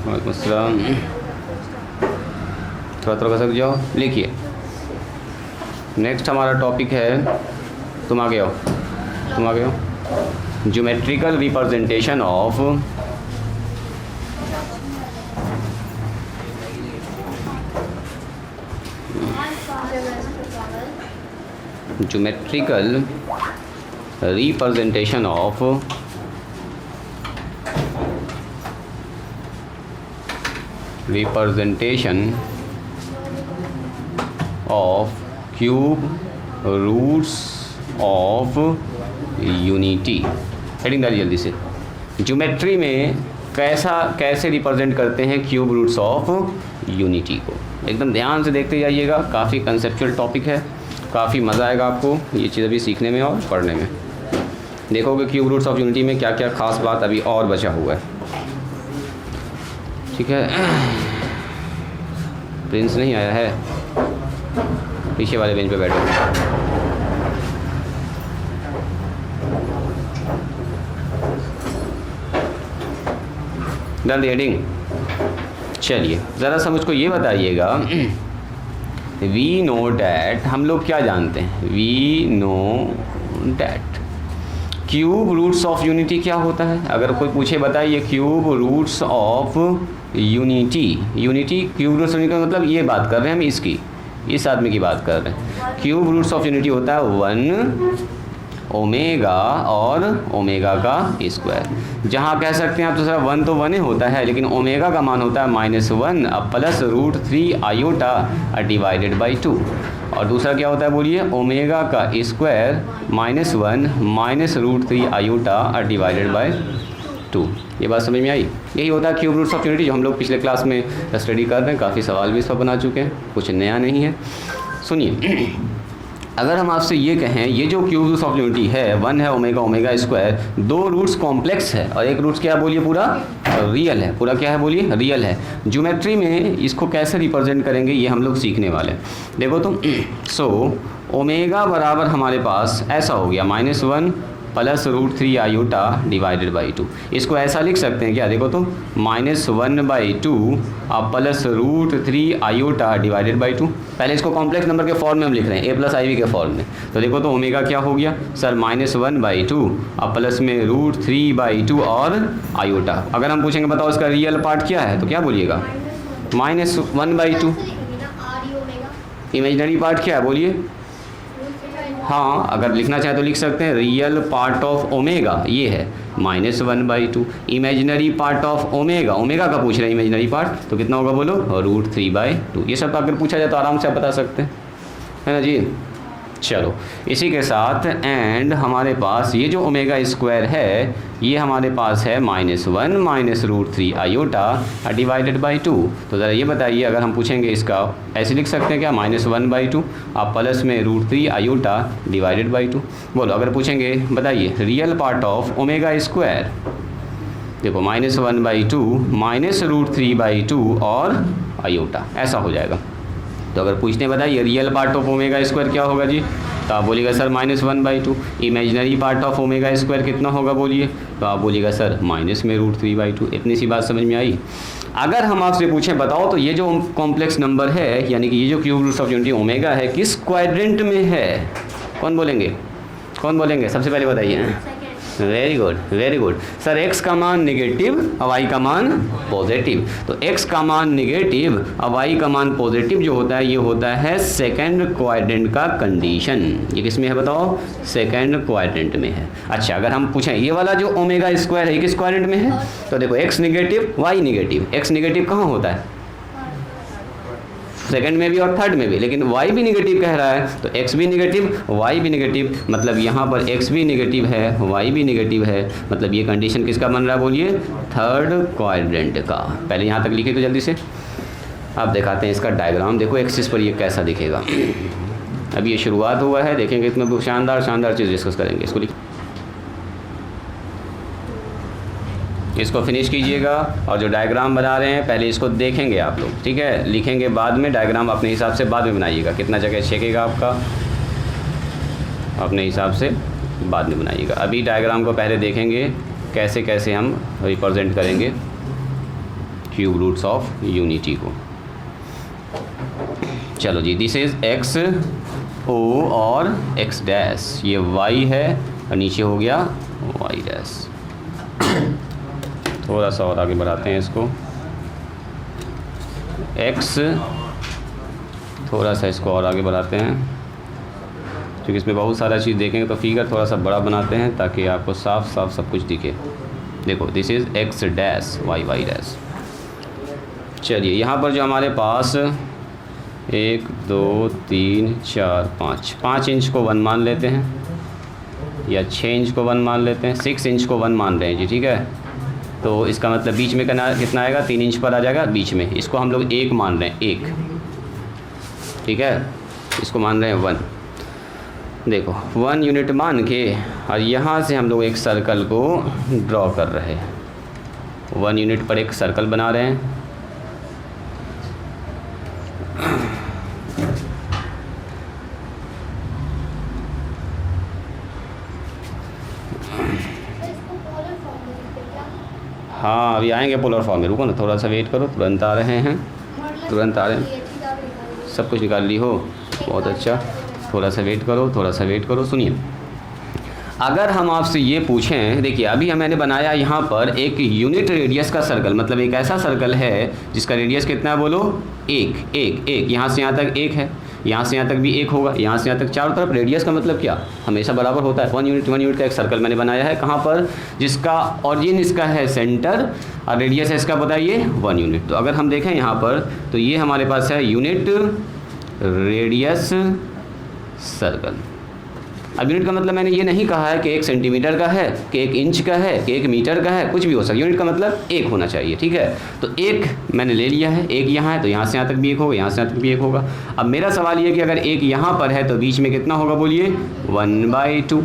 वालेकुम अस्सलाम। थोड़ा थोड़ा सक जाओ, लिखिए। नेक्स्ट हमारा टॉपिक है, तुम आगे आओ, तुम आगे आओ। Geometrical representation of geometrical representation of cube roots of unity. Heading डालिए जल्दी से। ज्योमेट्री में कैसे रिप्रेजेंट करते हैं क्यूब रूट्स ऑफ यूनिटी को। एकदम ध्यान से देखते जाइएगा, काफ़ी कंसेप्चुअल टॉपिक है, काफ़ी मज़ा आएगा आपको ये चीज़ अभी सीखने में और पढ़ने में। देखोगे क्यूब रूट्स ऑफ यूनिटी में क्या क्या खास बात अभी और बचा हुआ है। ठीक है, प्रिंस नहीं आया है, पीछे वाले बेंच पे बैठो। डाल दी हेडिंग। चलिए ज़रा सा मुझको ये बताइएगा, वी नो डैट, हम लोग क्या जानते हैं, we know that cube roots of unity क्या होता है। अगर कोई पूछे बताइए cube roots of unity, unity cube roots of का मतलब ये बात कर रहे हैं हम इसकी, इस आदमी की बात कर रहे हैं। क्यूब रूट्स ऑफ यूनिटी होता है 1 ओमेगा और ओमेगा का स्क्वायर। जहाँ कह सकते हैं आप तो सर 1 तो 1 ही होता है, लेकिन ओमेगा का मान होता है -1 अब प्लस √3 आयोटा डिवाइडेड बाई 2। और दूसरा क्या होता है बोलिए, ओमेगा का square -1 minus √3 iota divided by 2। ये बात समझ में आई। यही होता है क्यूब रूट्स ऑफ यूनिटी, जो हम लोग पिछले क्लास में स्टडी कर रहे हैं। काफ़ी सवाल भी इस पर बना चुके हैं, कुछ नया नहीं है। सुनिए, अगर हम आपसे ये कहें ये जो क्यूब रूट्स ऑफ यूनिटी है 1 है omega omega square, 2 roots complex है और एक रूट्स क्या बोलिए पूरा रियल है, पूरा क्या है बोलिए रियल है। ज्योमेट्री में इसको कैसे रिप्रेजेंट करेंगे ये हम लोग सीखने वाले हैं। देखो तो सो ओमेगा बराबर हमारे पास ऐसा हो गया -1 प्लस √3 आयोटा डिवाइडेड बाई 2। इसको ऐसा लिख सकते हैं क्या, देखो तो -1/2 अब प्लस √3 आयोटा डिवाइडेड बाई 2। पहले इसको कॉम्प्लेक्स नंबर के फॉर्म में हम लिख रहे हैं, a + iv के फॉर्म में। तो देखो तो ओमेगा क्या हो गया सर -1/2 अब प्लस में √3/2 और आयोटा। अगर हम पूछेंगे बताओ इसका रियल पार्ट क्या है, तो क्या बोलिएगा -1/2। इमेजिनरी पार्ट क्या है बोलिए, हाँ अगर लिखना चाहे तो लिख सकते हैं रियल पार्ट ऑफ ओमेगा ये है -1/2। Imaginary part of omega, omega का पूछ रहे हैं इमेजिनरी पार्ट, तो कितना होगा बोलो √3/2। ये सब अगर पूछा जाए तो आराम से आप बता सकते हैं, है ना जी। चलो इसी के साथ एंड हमारे पास ये जो ओमेगा स्क्वायर है ये हमारे पास है -1 माइनस √3 आयोटा डिवाइडेड बाई 2। तो ज़रा ये बताइए, अगर हम पूछेंगे इसका ऐसे लिख सकते हैं क्या -1/2 आप प्लस में √3 आयोटा डिवाइडेड बाई 2। बोलो अगर पूछेंगे बताइए real part of omega square, देखो -1/2 माइनस √3/2 और आयोटा, ऐसा हो जाएगा। तो अगर पूछने बताइए real part of omega square क्या होगा जी, तो आप बोलिएगा sir -1/2। Imaginary part of omega square कितना होगा बोलिए, तो आप बोलिएगा सर माइनस में √3/2। इतनी सी बात समझ में आई। अगर हम आपसे पूछें बताओ तो ये जो कॉम्प्लेक्स नंबर है यानी कि ये जो cube roots of unity omega है किस क्वाड्रेंट में है, कौन बोलेंगे, कौन बोलेंगे सबसे पहले बताइए। Very good very good sir, x का मान नेगेटिव और y का मान पॉजिटिव। तो x का मान नेगेटिव और y का मान पॉजिटिव जो होता है ये होता है सेकंड क्वाड्रेंट का कंडीशन। ये किस में है बताओ, सेकंड क्वाड्रेंट में है। अच्छा अगर हम पूछें ये वाला जो ओमेगा स्क्वायर है किस क्वाड्रेंट में है, तो देखो x negative y negative. x negative कहाँ होता है, सेकंड में भी और थर्ड में भी, लेकिन y भी नेगेटिव कह रहा है तो x भी नेगेटिव y भी नेगेटिव, मतलब यहाँ पर x भी नेगेटिव है y भी नेगेटिव है, मतलब ये कंडीशन किसका बन रहा है बोलिए, थर्ड क्वाड्रेंट का। पहले यहाँ तक लिखे तो जल्दी से। अब दिखाते हैं इसका डायग्राम, देखो एक्सिस पर ये कैसा दिखेगा। अभी ये शुरुआत हुआ है, देखेंगे इसमें शानदार शानदार चीज़ डिस्कस करेंगे। इसको इसको फिनिश कीजिएगा और जो डायग्राम बना रहे हैं पहले इसको देखेंगे आप लोग, ठीक है, लिखेंगे बाद में, डायग्राम अपने हिसाब से बाद में बनाइएगा। कितना जगह छेकेगा आपका अपने हिसाब से बाद में बनाइएगा। अभी डायग्राम को पहले देखेंगे कैसे कैसे हम रिप्रेजेंट करेंगे क्यूब रूट्स ऑफ यूनिटी को। चलो जी, दिस इज़ एक्स ओ और एक्स डैश, ये वाई है और नीचे हो गया वाई डैश। थोड़ा सा और आगे बढ़ाते हैं इसको, एक्स, थोड़ा सा इसको और आगे बढ़ाते हैं क्योंकि इसमें बहुत सारा चीज़ देखेंगे तो फिगर थोड़ा सा बड़ा बनाते हैं ताकि आपको साफ साफ सब कुछ दिखे। देखो this is x dash y y dash. चलिए यहाँ पर जो हमारे पास 1 2 3 4 5 इंच को 1 मान लेते हैं या 6 इंच को 1 मान लेते हैं, 6 इंच को 1 मान रहे हैं जी, ठीक है। तो इसका मतलब बीच में कितना आएगा, 3 इंच पर आ जाएगा बीच में। इसको हम लोग 1 मान रहे हैं, 1, ठीक है, इसको मान रहे हैं 1। देखो 1 यूनिट मान के और यहाँ से हम लोग एक सर्कल को ड्रॉ कर रहे हैं, 1 यूनिट पर एक सर्कल बना रहे हैं। हाँ अभी आएंगे पोलर फॉर्म में, रुको ना थोड़ा सा वेट करो, तुरंत आ रहे हैं, तुरंत आ रहे हैं। सब कुछ निकाल ली हो, बहुत अच्छा, थोड़ा सा वेट करो, थोड़ा सा वेट करो। सुनिए, अगर हम आपसे ये पूछें, देखिए अभी मैंने बनाया यहाँ पर एक यूनिट रेडियस का सर्कल, मतलब एक ऐसा सर्कल है जिसका रेडियस कितना है बोलो, 1 1 1, यहाँ से यहाँ तक 1 है, यहाँ से यहाँ तक भी 1 होगा, यहाँ से यहाँ तक चारों तरफ। रेडियस का मतलब क्या, हमेशा बराबर होता है। 1 यूनिट का एक सर्कल मैंने बनाया है, कहाँ पर, जिसका ऑरिजिन इसका है सेंटर और रेडियस है इसका बताइए 1 यूनिट। तो अगर हम देखें यहाँ पर तो ये हमारे पास है यूनिट रेडियस सर्कल। अब यूनिट का मतलब मैंने ये नहीं कहा है कि 1 सेंटीमीटर का है, कि 1 इंच का है, कि 1 मीटर का है, कुछ भी हो सकता है। यूनिट का मतलब 1 होना चाहिए, ठीक है। तो 1 मैंने ले लिया है, 1 यहाँ है तो यहाँ से यहाँ तक भी 1 होगा, यहाँ से यहाँ तक भी 1 होगा। अब मेरा सवाल ये कि अगर 1 यहाँ पर है तो बीच में कितना होगा बोलिए, 1/2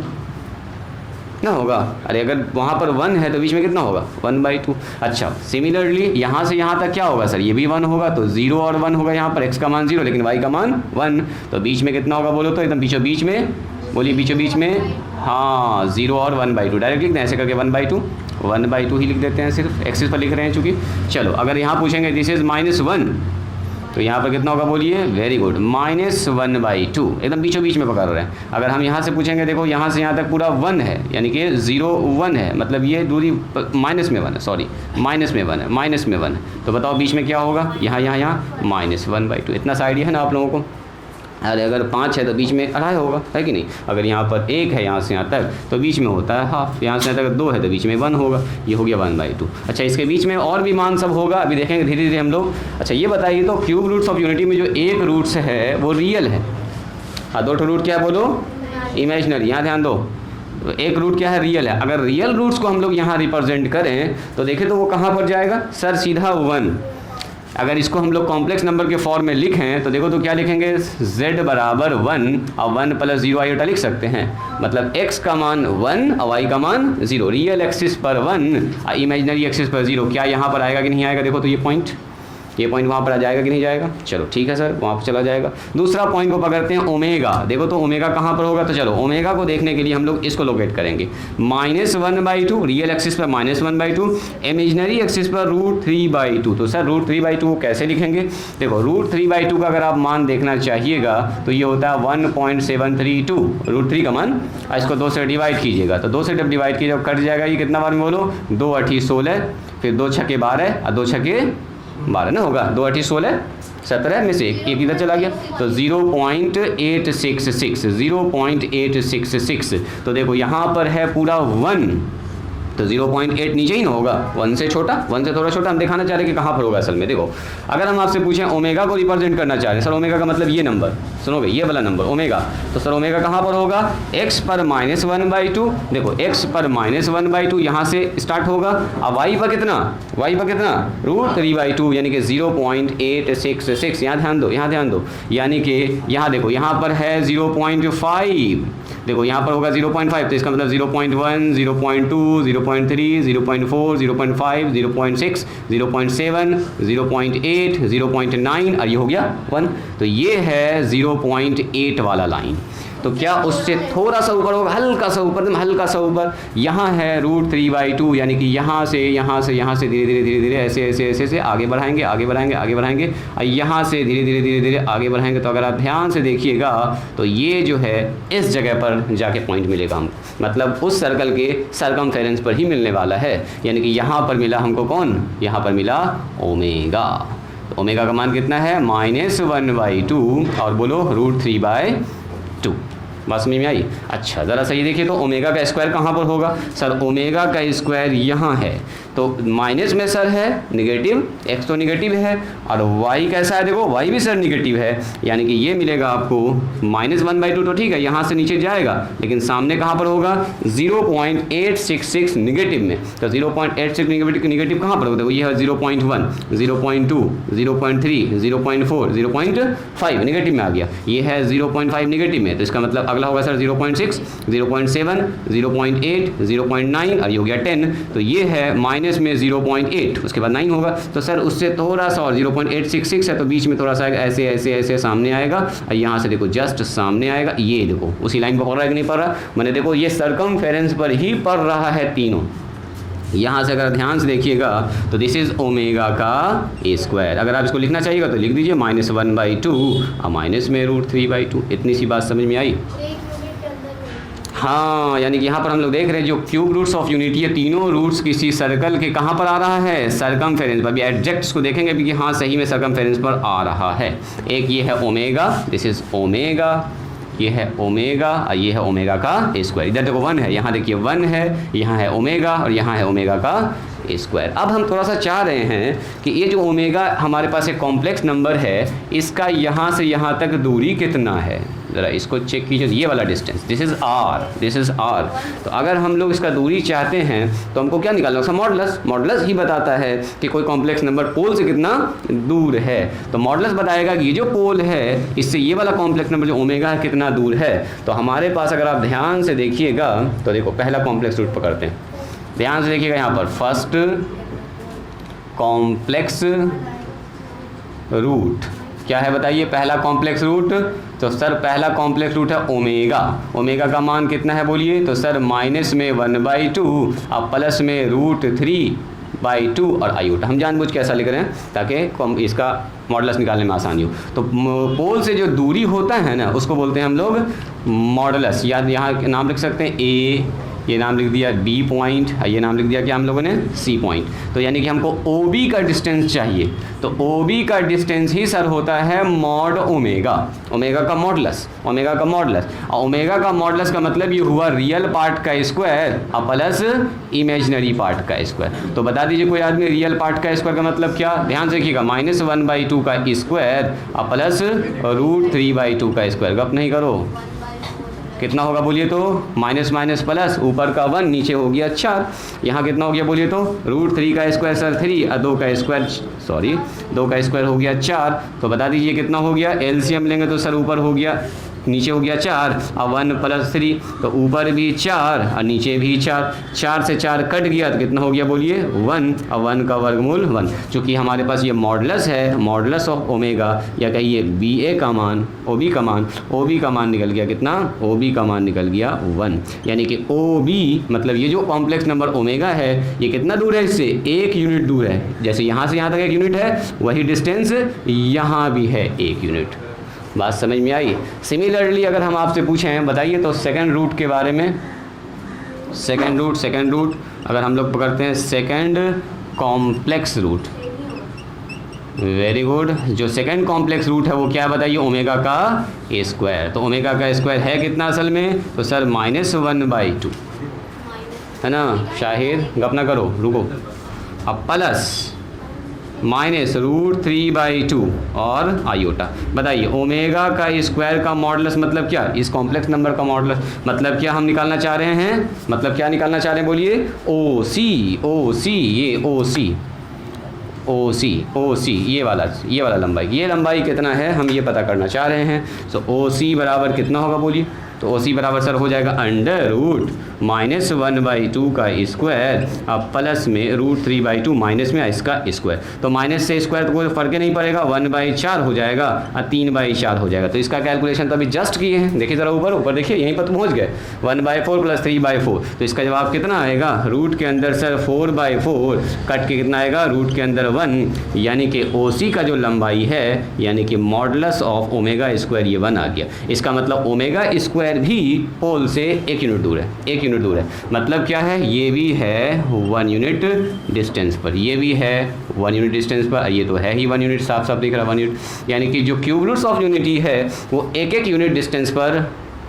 ना होगा। अरे अगर वहाँ पर 1 है तो बीच में कितना होगा, 1/2। अच्छा, सिमिलरली यहाँ से यहाँ तक क्या होगा सर, ये भी 1 होगा, तो 0 और 1 होगा। यहाँ पर x का मान 0 लेकिन y का मान 1, तो बीच में कितना होगा बोलो तो एकदम बीचों बीच में, बोलिए बीचों बीच में, हाँ 0 और 1/2। डायरेक्ट लिखते हैं ऐसे करके, 1/2 ही लिख देते हैं, सिर्फ एक्सिस पर लिख रहे हैं चूँकि। चलो अगर यहाँ पूछेंगे दिस इज़ -1 तो यहाँ पर कितना होगा बोलिए, वेरी गुड, -1/2, एकदम बीचों बीच में पकड़ रहे हैं। अगर हम यहाँ से पूछेंगे, देखो यहाँ से यहाँ तक पूरा 1 है, यानी कि 0 1 है, मतलब ये दूरी माइनस में 1 है, सॉरी माइनस में 1 है, माइनस में 1 है। तो बताओ बीच में क्या होगा, यहाँ यहाँ यहाँ -1/2। इतना सा आइडिया है ना आप लोगों को। अरे अगर 5 है तो बीच में 2.5 होगा, है कि नहीं। अगर यहाँ पर 1 है यहाँ से यहाँ तक तो बीच में होता है हाफ, यहाँ से यहाँ तक 2 है तो बीच में 1 होगा, ये हो गया 1/2। अच्छा, इसके बीच में और भी मान सब होगा, अभी देखेंगे धीरे धीरे हम लोग। अच्छा ये बताइए तो क्यूब रूट्स ऑफ यूनिटी में जो एक रूट्स है वो रियल है, हाँ 2 रूट क्या है बोलो, इमेजिनरी। यहाँ ध्यान दो, एक रूट क्या है, रियल है। अगर रियल रूट्स को हम लोग यहाँ रिप्रेजेंट करें तो देखें तो वो कहाँ पर जाएगा सर, सीधा 1। अगर इसको हम लोग कॉम्प्लेक्स नंबर के फॉर्म में लिखें तो देखो तो क्या लिखेंगे, z बराबर 1 और 1 + 0 आयोटा लिख सकते हैं। मतलब x का मान 1 और y का मान 0। रियल एक्सिस पर 1 और इमेजिनरी एक्सिस पर 0। क्या यहाँ पर आएगा कि नहीं आएगा, देखो तो ये पॉइंट वहाँ पर आ जाएगा कि नहीं जाएगा। चलो ठीक है सर, वहाँ पर चला जाएगा। दूसरा पॉइंट को पकड़ते हैं ओमेगा। देखो तो ओमेगा कहाँ पर होगा, तो चलो ओमेगा को देखने के लिए हम लोग इसको लोकेट करेंगे। -1/2 रियल एक्सिस पर -1/2, इमेजिनरी एक्सिस पर √3/2। तो सर √3/2 को कैसे लिखेंगे, देखो √3/2 का अगर आप मान देखना चाहिएगा तो ये होता है 1.732। √3 का मान, इसको 2 से डिवाइड कीजिएगा तो 2 से जब डिवाइड कीजिए कट जाएगा। ये कितना बार में बोलो, 2 × 8 = 16, फिर 2 × 6 = 12 और 2 × 6 = 12 ना होगा। 2 × 8 = 16, 17 में से एक इधर चला गया तो 0.866। तो देखो यहाँ पर है पूरा 1 तो 0.8 नीचे ही ना होगा, 1 से छोटा, 1 से थोड़ा छोटा। हम दिखाना चाह रहे हैं कि कहाँ पर होगा असल में। देखो अगर हम आपसे पूछें ओमेगा को रिप्रेजेंट करना चाह रहे हैं, सर ओमेगा का मतलब ये नंबर सुनोगे, ये वाला नंबर ओमेगा, तो सर ओमेगा कहाँ पर होगा, x पर -1/2। देखो x पर -1/2 यहाँ से स्टार्ट होगा और y पर कितना, √3/2 यानी कि 0.866। यहाँ ध्यान दो, यानी कि यहाँ देखो यहाँ पर है 0.5, देखो यहाँ पर होगा 0.5 तो इसका मतलब 0.1, 0.2, 0.3, 0.4, 0.5, 0.6, 0.7, 0.8, 0.9 और ये हो गया 1। तो ये है 0.8 वाला लाइन। तो क्या उससे थोड़ा सा ऊपर होगा, हल्का सा ऊपर, एकदम हल्का सा ऊपर। यहाँ है √3/2, यानी कि यहाँ से धीरे धीरे ऐसे ऐसे ऐसे ऐसे आगे बढ़ाएंगे और यहाँ से धीरे धीरे आगे बढ़ाएंगे। तो अगर आप ध्यान से देखिएगा तो ये जो है इस जगह पर जाके पॉइंट मिलेगा हम, मतलब उस सर्कल के सर्कमफेरेंस पर ही मिलने वाला है। यानी कि यहाँ पर मिला हमको कौन, यहाँ पर मिला ओमेगा। तो ओमेगा का मान कितना है, -1/2 और बोलो √3/2। बात समझ में आई? अच्छा ज़रा सा ये देखिए तो ओमेगा का स्क्वायर कहाँ पर होगा सर, ओमेगा का स्क्वायर यहाँ है। तो माइनस में सर है नेगेटिव, x तो नेगेटिव है और y कैसा है, देखो y भी सर नेगेटिव है, यानी कि ये मिलेगा आपको -1/2। तो ठीक है, यहाँ से नीचे जाएगा लेकिन सामने कहाँ पर होगा, 0.866 नेगेटिव में। तो 0.86 नेगेटिव कहाँ पर होता है, ये है 0.1, 0.2, 0.3, 0.4, 0.5 नेगेटिव में आ गया। ये है 0.5 नेगेटिव में, तो इसका मतलब अगला होगा सर 0.6, 0.7, 0.8, 0.9 और ये हो गया 10। तो ये है माइनस में 0.8, उसके बाद 9 होगा। तो सर उससे थोड़ा सा और 0.866 है तो बीच में थोड़ा सा ऐसे ऐसे ऐसे सामने आएगा और यहाँ से देखो जस्ट सामने आएगा। ये देखो उसी लाइन पर पड़ रहा है कि नहीं पड़ रहा, मैंने देखो ये सर्कमफेरेंस पर ही पड़ रहा है तीनों। यहाँ से अगर ध्यान से देखिएगा तो दिस इज़ ओमेगा का स्क्वायर। अगर आप इसको लिखना चाहिएगा तो लिख दीजिए -1/2 और माइनस में √3/2। इतनी सी बात समझ में आई? हाँ, यानी कि यहाँ पर हम लोग देख रहे हैं जो क्यूब रूट्स ऑफ यूनिटी है, तीनों रूट्स किसी सर्कल के कहाँ पर आ रहा है, सर्कमफेरेंस पर। अभी एडजेक्ट्स को देखेंगे भी कि हाँ सही में सर्कमफेरेंस पर आ रहा है। एक ये है ओमेगा, दिस इज़ ओमेगा, ये है ओमेगा और ये है ओमेगा का स्क्वायर। इधर देखो 1 है, यहाँ देखिए 1 है, यहाँ है ओमेगा और यहाँ है ओमेगा का स्क्वायर। अब हम थोड़ा सा चाह रहे हैं कि ये जो ओमेगा हमारे पास एक कॉम्प्लेक्स नंबर है, इसका यहाँ से यहाँ तक दूरी कितना है, ज़रा इसको चेक कीजिए। ये वाला distance this is r, this is r। तो अगर हम लोग इसका दूरी चाहते हैं तो हमको क्या निकालना है, मॉडुलस ही बताता है कि कोई कॉम्प्लेक्स नंबर पोल से कितना दूर है। तो मॉडुलस बताएगा कि ये जो पोल है इससे ये वाला कॉम्प्लेक्स नंबर जो ओमेगा है कितना दूर है। तो हमारे पास अगर आप ध्यान से देखिएगा तो देखो पहला कॉम्प्लेक्स रूट पकड़ते हैं, ध्यान से देखिएगा यहाँ पर फर्स्ट कॉम्प्लेक्स रूट क्या है बताइए, पहला कॉम्प्लेक्स रूट। तो सर पहला कॉम्प्लेक्स रूट है ओमेगा, ओमेगा का मान कितना है बोलिए, तो सर माइनस में 1/2 और प्लस में √3/2 और आयोटा। हम जानबूझ के ऐसा लिख रहे हैं ताकि इसका मॉडुलस निकालने में आसानी हो। तो पोल से जो दूरी होता है ना उसको बोलते हैं हम लोग मॉडुलस, या यहाँ नाम लिख सकते हैं ए, ये नाम लिख दिया B पॉइंट, ये नाम लिख दिया क्या हम लोगों ने C पॉइंट। तो यानी कि हमको OB का डिस्टेंस चाहिए, तो OB का डिस्टेंस ही सर होता है मॉड ओमेगा, ओमेगा का मॉडुलस, ओमेगा का मॉडुलस। और ओमेगा का मॉडुलस का मतलब ये हुआ रियल पार्ट का स्क्वायर और प्लस इमेजिनरी पार्ट का स्क्वायर। तो बता दीजिए कोई आदमी रियल पार्ट का स्क्वायर का मतलब क्या, ध्यान से देखिएगा -1/2 का स्क्वायर और प्लस √3/2 का स्क्वायर। गप नहीं करो, कितना होगा बोलिए, तो माइनस माइनस प्लस, ऊपर का 1 नीचे हो गया 4, यहाँ कितना हो गया बोलिए, तो √3 का स्क्वायर सर 3 और 2 का स्क्वायर हो गया 4। तो बता दीजिए कितना हो गया, एलसीएम लेंगे तो सर ऊपर हो गया, नीचे हो गया 4 और 1 + 3, तो ऊपर भी 4 और नीचे भी 4, 4 से 4 कट गया तो कितना हो गया बोलिए 1 और 1 का वर्गमूल 1। चूँकि हमारे पास ये मॉडुलस है, मॉडुलस ऑफ ओमेगा या कहिए BA का मान, OB का मान निकल गया कितना, OB का मान निकल गया 1। यानी कि OB मतलब ये जो कॉम्प्लेक्स नंबर ओमेगा है ये कितना दूर है, इससे 1 यूनिट दूर है। जैसे यहाँ से यहाँ तक 1 यूनिट है वही डिस्टेंस यहाँ भी है 1 यूनिट। बात समझ में आई। सिमिलरली अगर हम आपसे पूछें बताइए तो सेकंड रूट के बारे में, सेकंड रूट अगर हम लोग पकड़ते हैं second complex root, very good. जो सेकंड कॉम्प्लेक्स रूट है वो क्या है बताइए, ओमेगा का स्क्वायर। तो ओमेगा का स्क्वायर है कितना असल में, तो सर -1/2 है ना। शाहिद गप ना करो, रुको। अब प्लस माइनस √3/2 और आयोटा। बताइए ओमेगा का स्क्वायर का मॉडुलस मतलब क्या, इस कॉम्प्लेक्स नंबर का मॉडुलस मतलब क्या हम निकालना चाह रहे हैं, मतलब क्या निकालना चाह रहे हैं बोलिए, OC ये OC ये वाला लंबाई, ये लंबाई कितना है हम ये पता करना चाह रहे हैं। तो OC बराबर कितना होगा बोलिए, तो OC बराबर सर हो जाएगा अंडर रूट -1/2 का स्क्वायर अब प्लस में √3/2 माइनस में इसका स्क्वायर। तो माइनस से स्क्वायर तो कोई फर्क ही नहीं पड़ेगा, 1/4 हो जाएगा और 3/4 हो जाएगा। तो इसका कैलकुलेशन तो अभी जस्ट किए हैं, देखिए ज़रा ऊपर ऊपर देखिए, यहीं पर तो पहुँच गए 1/4 + 3/4। तो इसका जवाब कितना आएगा, रूट के अंदर सर 4/4 कट के कितना आएगा, रूट के अंदर 1, यानी कि OC का जो लंबाई है यानी कि मॉडुलस ऑफ ओमेगा स्क्वायर ये 1 आ गया। इसका मतलब ओमेगा स्क्वायर भी पोल से 1 यूनिट दूर है, 1 यूनिट दूर है। मतलब क्या है, ये भी है 1 यूनिट डिस्टेंस पर, ये भी है 1 यूनिट डिस्टेंस पर, ये तो है ही 1 यूनिट, साफ साफ दिख रहा है 1 यूनिट। यानी कि जो क्यूब रूट्स ऑफ यूनिटी है वो 1 यूनिट डिस्टेंस पर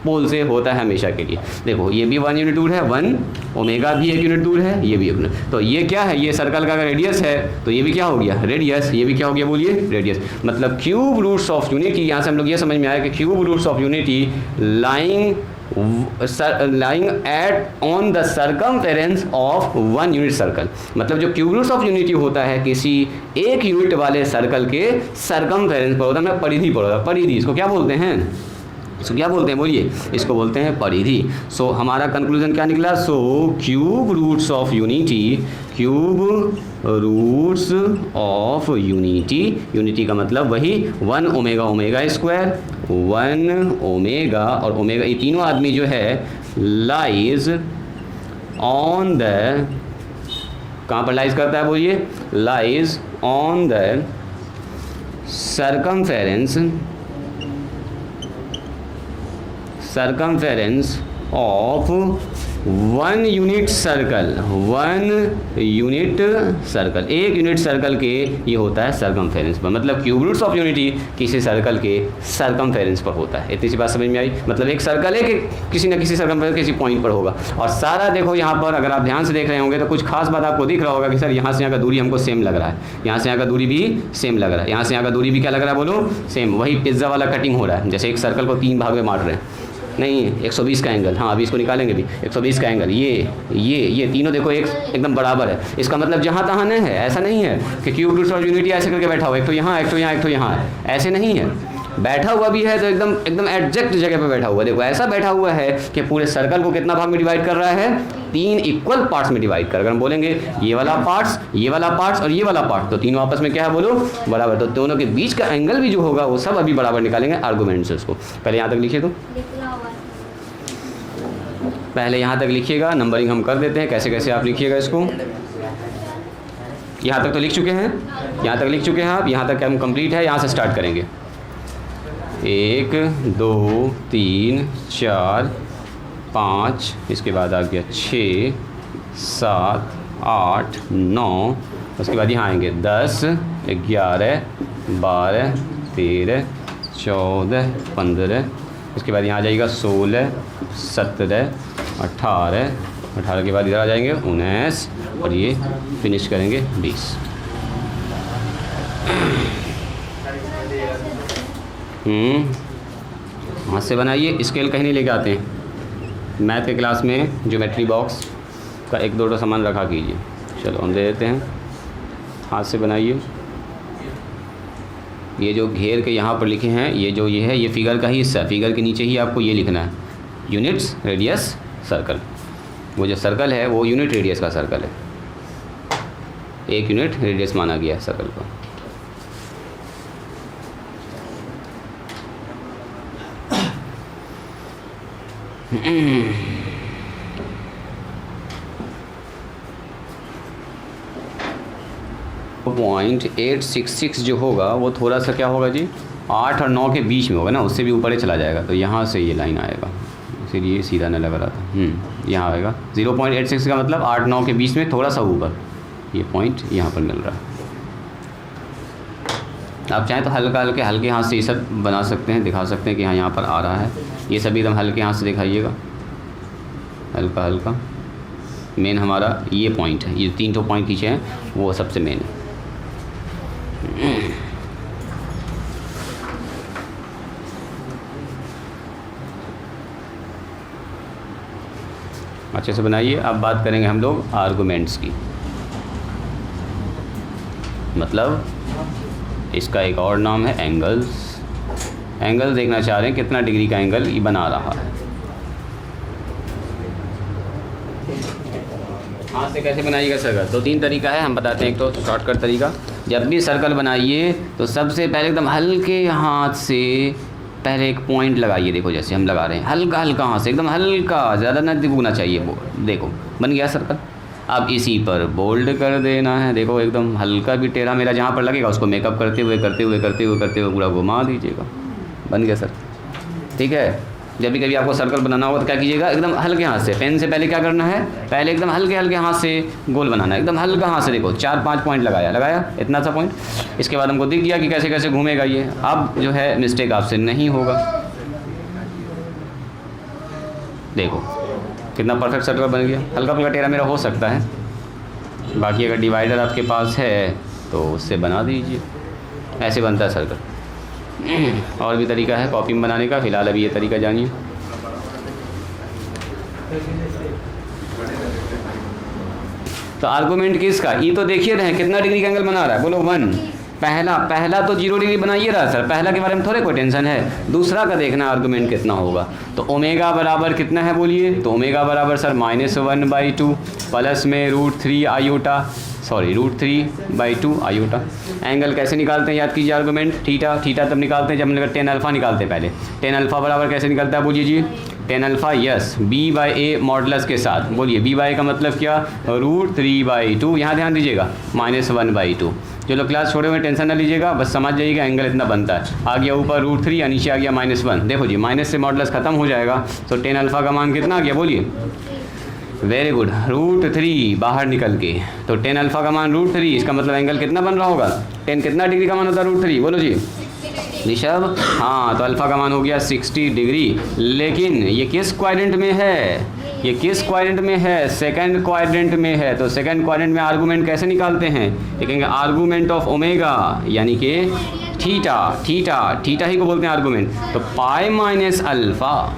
पोल से होता है हमेशा के लिए। देखो ये भी 1 यूनिट दूर है, 1, ओमेगा भी 1 यूनिट दूर है, ये भी 1 यूनिट। तो ये क्या है, ये सर्कल का अगर रेडियस है तो ये भी क्या हो गया, रेडियस, ये भी क्या हो गया बोलिए, रेडियस। मतलब क्यूब रूट्स ऑफ यूनिटी, यहाँ से हम लोग ये समझ में आया कि cube roots of unity lying at on the circumference of 1 unit circle. मतलब जो क्यूब रूट्स ऑफ यूनिटी होता है किसी 1 यूनिट वाले सर्कल के सर्कमफेरेंस पर होता है, मतलब परिधि पर होता है। परिधि इसको क्या बोलते हैं, इसको क्या बोलते हैं बोलिए, इसको बोलते हैं परिधि। सो हमारा कंक्लूजन क्या निकला, so cube roots of unity, cube roots of unity, unity का मतलब वही 1 ओमेगा ओमेगा स्क्वायर, 1 ओमेगा और ओमेगा, ये तीनों आदमी जो है लाइज ऑन द, कहाँ पर लाइज करता है बोलिए, lies on the circumference of 1 unit circle, 1 unit circle, 1 unit circle के ये होता है सर्कमफेरेंस पर। मतलब क्यूब रूट्स ऑफ यूनिटी किसी सर्कल के सर्कमफेरेंस पर होता है। इतनी सी बात समझ में आई। मतलब एक सर्कल है कि किसी न किसी सर्कमफेरेंस किसी पॉइंट पर होगा। और सारा देखो यहाँ पर अगर आप ध्यान से देख रहे होंगे तो कुछ खास बात आपको दिख रहा होगा कि सर यहाँ से यहाँ का दूरी हमको सेम लग रहा है, यहाँ से यहाँ का दूरी भी सेम लग रहा है, यहाँ से यहाँ का दूरी भी क्या लग रहा है बोलो, सेम। वही पिज्ज़ा वाला कटिंग हो रहा है, जैसे एक सर्कल को 3 भाग में बांट रहे हैं, नहीं 120 का एंगल, हाँ अभी इसको निकालेंगे भी 120 का एंगल, ये तीनों देखो एकदम बराबर है। इसका मतलब जहाँ तहाँ नहीं है, ऐसा नहीं है कि क्यूब रूट्स ऑफ यूनिटी ऐसे करके बैठा हुआ, एक तो यहाँ एक तो यहाँ एक तो यहाँ है, ऐसे नहीं है। बैठा हुआ भी है तो एकदम एग्जैक्ट जगह पे बैठा हुआ, देखो ऐसा बैठा हुआ है कि पूरे सर्कल को कितना भाग में डिवाइड कर रहा है, 3 इक्वल पार्ट्स में डिवाइड कर। अगर हम बोलेंगे ये वाला पार्ट्स, ये वाला पार्ट्स और ये वाला पार्ट, तो तीनों आपस में क्या है बोलो, बराबर। तो दोनों के बीच का एंगल भी जो होगा वो सब अभी बराबर निकालेंगे आर्गूमेंट से। उसको पहले यहाँ तक लिखिए, तो पहले यहाँ तक लिखिएगा, नंबरिंग हम कर देते हैं, कैसे कैसे आप लिखिएगा इसको। यहाँ तक तो लिख चुके हैं, यहाँ तक लिख चुके हैं आप, यहाँ तक हम कंप्लीट है। यहाँ से स्टार्ट करेंगे, 1 2 3 4 5, इसके बाद आ गया 6 7 8 9, उसके बाद यहाँ आएंगे 10 11 12 13 14 15, उसके बाद यहाँ आ जाएगा 16 17 18 के बाद इधर आ जाएंगे 19 और ये फिनिश करेंगे 20। हाथ से बनाइए, स्केल कहीं नहीं लेके आते हैं। मैथ के क्लास में ज्योमेट्री बॉक्स का 1-2 सामान रखा कीजिए। चलो हम दे देते हैं, हाथ से बनाइए। ये जो घेर के यहाँ पर लिखे हैं, ये जो ये है, ये फिगर का ही हिस्सा, फिगर के नीचे ही आपको ये लिखना है, यूनिट्स रेडियस सर्कल। वो जो सर्कल है वो यूनिट रेडियस का सर्कल है, 1 यूनिट रेडियस माना गया है सर्कल को। पॉइंट 866 जो होगा वो थोड़ा सा क्या होगा जी, 8 और 9 के बीच में होगा ना, उससे भी ऊपर ही चला जाएगा। तो यहाँ से ये लाइन आएगा, इसीलिए सीधा नहीं लग रहा था। यहाँ आएगा 0.86 का मतलब 8-9 के बीच में थोड़ा सा ऊपर, ये पॉइंट यहाँ पर मिल रहा है। आप चाहें तो हल्के हाथ से ये सब बना सकते हैं, दिखा सकते हैं कि हाँ यहाँ पर आ रहा है। ये सब एकदम हल्के हाथ से दिखाइएगा, हल्का। मेन हमारा ये पॉइंट है, ये 3 पॉइंट खींचे हैं वो सबसे मेन है। अच्छे से बनाइए। अब बात करेंगे हम लोग आर्गूमेंट्स की, मतलब इसका एक और नाम है एंगल्स। एंगल देखना चाह रहे हैं कितना डिग्री का एंगल ये बना रहा है। से कैसे बनाइएगा सर्कल? तो 3 तरीका है, हम बताते हैं। एक तो शॉर्टकट तरीका, जब भी सर्कल बनाइए तो सबसे पहले एकदम हल्के हाथ से पहले एक पॉइंट लगाइए। देखो जैसे हम लगा रहे हैं, हल्का हल्का हाथ से, एकदम हल्का, ज़्यादा ना दिखना चाहिए वो। देखो बन गया सर्कल। अब इसी पर बोल्ड कर देना है। देखो एकदम हल्का भी टेढ़ा मेरा जहाँ पर लगेगा उसको मेकअप करते हुए पूरा घुमा दीजिएगा, बन गया सर्कल। ठीक है, जब भी कभी आपको सर्कल बनाना होगा तो क्या कीजिएगा, एकदम हल्के हाथ से, पेन से पहले क्या करना है, पहले एकदम हल्के हल्के हाथ से गोल बनाना है, एकदम हल्का हाथ से। देखो 4-5 पॉइंट लगाया इतना सा पॉइंट। इसके बाद हमको दिख गया कि कैसे कैसे घूमेगा ये। अब जो है मिस्टेक आपसे नहीं होगा। देखो कितना परफेक्ट सर्कल बन गया। हल्का फुल्का टेढ़ा मेरा हो सकता है, बाकी अगर डिवाइडर आपके पास है तो उससे बना दीजिए। ऐसे बनता है सर्कल। और भी तरीका है कॉपी में बनाने का, फ़िलहाल अभी ये तरीका जानिए। तो आर्गूमेंट किसका, ई तो देखिए रहे कितना डिग्री का एंगल बना रहा है, बोलो 1। पहला तो 0 डिग्री बनाइए रहा सर, पहला के बारे में थोड़े कोई टेंशन है। दूसरा का देखना आर्गूमेंट कितना होगा। तो ओमेगा बराबर कितना है बोलिए, तो ओमेगा बराबर सर -1/2 प्लस में √3 आयोटा, सॉरी √3/2 आयोटा। एंगल कैसे निकालते हैं याद कीजिए, आर्गूमेंट थीटा तब निकालते हैं जब हम लोग tan अल्फ़ा निकालते हैं। पहले tan अल्फ़ा बराबर कैसे निकलता है बोलिए जी, tan alpha yes b/a modulus के साथ। बोलिए b/a का मतलब क्या, √3/2। यहाँ ध्यान दीजिएगा -1/2। जो लोग क्लास छोड़े हुए टेंशन ना लीजिएगा, बस समझ जाइएगा एंगल इतना बनता है। आ गया ऊपर √3 या नीचे आ गया -1। देखो जी माइनस से मॉडुलस खत्म हो जाएगा, तो tan अल्फ़ा का मान कितना आ गया बोलिए, वेरी गुड, √3 बाहर निकल के। तो tan अल्फ़ा का मान √3, इसका मतलब एंगल कितना बन रहा होगा, tan कितना डिग्री का मान होता है √3 बोलो जी ऋषभ। हाँ तो अल्फ़ा का मान हो गया 60 डिग्री। लेकिन ये किस क्वाड्रेंट में है, ये किस क्वाड्रेंट में है, सेकंड क्वाड्रेंट में है। तो सेकंड क्वाड्रेंट में आर्गूमेंट कैसे निकालते हैं, देखेंगे आर्गूमेंट ऑफ ओमेगा यानी कि थीटा ही को बोलते हैं आर्गूमेंट। तो पाई माइनस अल्फ़ा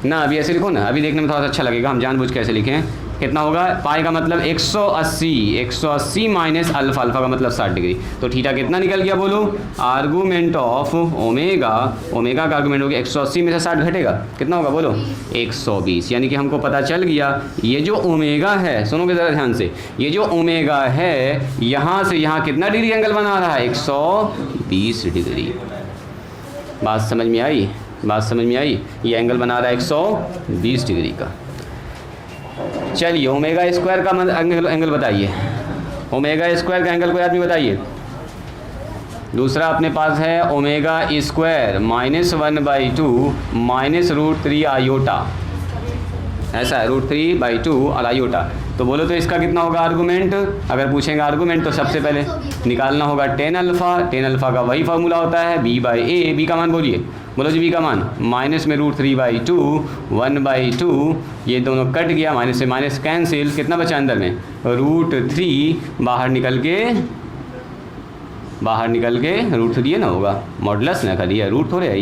ना, अभी ऐसे लिखो ना, अभी देखने में थोड़ा सा अच्छा लगेगा, हम जानबूझ के ऐसे लिखें। कितना होगा, पाई का मतलब 180 माइनस अल्फ़ा, अल्फ़ा का मतलब 60 डिग्री। तो थीटा कितना निकल गया बोलो, आर्गूमेंट ऑफ ओमेगा का आर्गूमेंट हो गया 180 में से 60 घटेगा, कितना होगा बोलो 120। यानी कि हमको पता चल गया ये जो ओमेगा है, सुनोगे ज़रा ध्यान से, ये जो ओमेगा है यहाँ से यहाँ कितना डिग्री एंगल बना रहा है, 120 डिग्री। बात समझ में आई, ये एंगल बना रहा है 120 डिग्री का। चलिए ओमेगा स्क्वायर का एंगल बताइए, ओमेगा स्क्वायर का एंगल कोई आदमी बताइए। दूसरा अपने पास है ओमेगा स्क्वायर -1/2 -√3 आयोटा, ऐसा है √3/2 और आयोटा। तो बोलो तो इसका कितना होगा आर्गूमेंट, अगर पूछेंगे आर्गूमेंट तो सबसे पहले निकालना होगा tan अल्फ़ा का वही फार्मूला होता है b/a। b का मान बोलिए, बोलो जी b का मान, माइनस में √3/2 1/2, ये दोनों कट गया, माइनस से माइनस कैंसिल, कितना बचा अंदर में, √3 बाहर निकल के √3 है ना होगा, मॉडुलस ना खाली है, रूट थोड़े है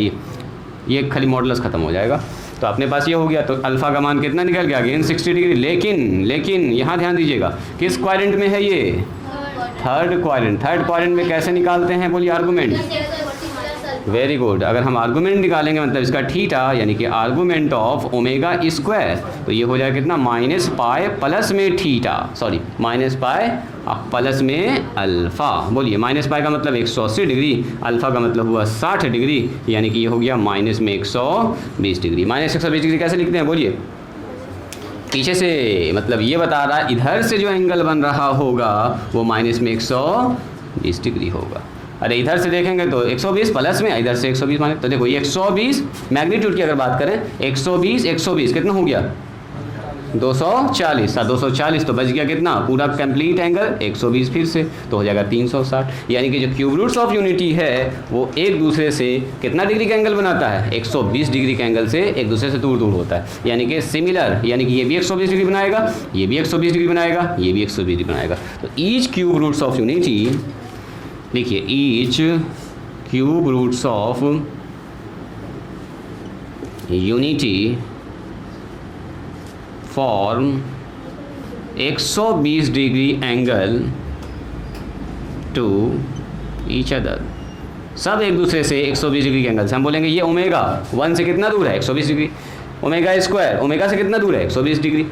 ये खाली मॉडुलस खत्म हो जाएगा। तो अपने पास ये हो गया। तो अल्फ़ा का मान कितना निकल गया, अगेन 60 डिग्री। लेकिन यहाँ ध्यान दीजिएगा किस क्वाड्रेंट में है ये, थर्ड क्वाड्रेंट में कैसे निकालते हैं बोलिए आर्गूमेंट, वेरी गुड। अगर हम आर्गूमेंट निकालेंगे मतलब इसका थीटा यानी कि आर्गूमेंट ऑफ ओमेगा स्क्वायर, तो ये हो जाएगा कितना, -पाई प्लस में थीटा, सॉरी -पाई प्लस में अल्फ़ा। बोलिए -पाई का मतलब 180 डिग्री, अल्फ़ा का मतलब हुआ 60 डिग्री, यानी कि ये हो गया माइनस में 120 डिग्री। -120 डिग्री कैसे लिखते हैं बोलिए, पीछे से, मतलब ये बता रहा है इधर से जो एंगल बन रहा होगा वो माइनस में 120 डिग्री होगा। अरे इधर से देखेंगे तो 120 प्लस में, इधर से 120 माइनस, तो देखो ये 120 मैग्नीट्यूड की अगर बात करें 120 कितना हो गया 240, 240 तो बच गया कितना, पूरा कंप्लीट एंगल 120 फिर से, तो हो जाएगा 360। यानी कि जो क्यूब रूट्स ऑफ यूनिटी है वो एक दूसरे से कितना डिग्री का एंगल बनाता है, 120 डिग्री के एंगल से एक दूसरे से दूर होता है। यानी कि सिमिलर, यानी कि ये भी 120 डिग्री बनाएगा, ये भी 120 डिग्री बनाएगा, ये भी 120 डिग्री बनाएगा। तो each cube roots of unity, देखिए each cube roots of unity form 120 degree angle to each other. सब एक दूसरे से 120 डिग्री के एंगल से, हम बोलेंगे ये ओमेगा 1 से कितना दूर है 120 डिग्री, ओमेगा स्क्वायर ओमेगा से कितना दूर है 120 डिग्री।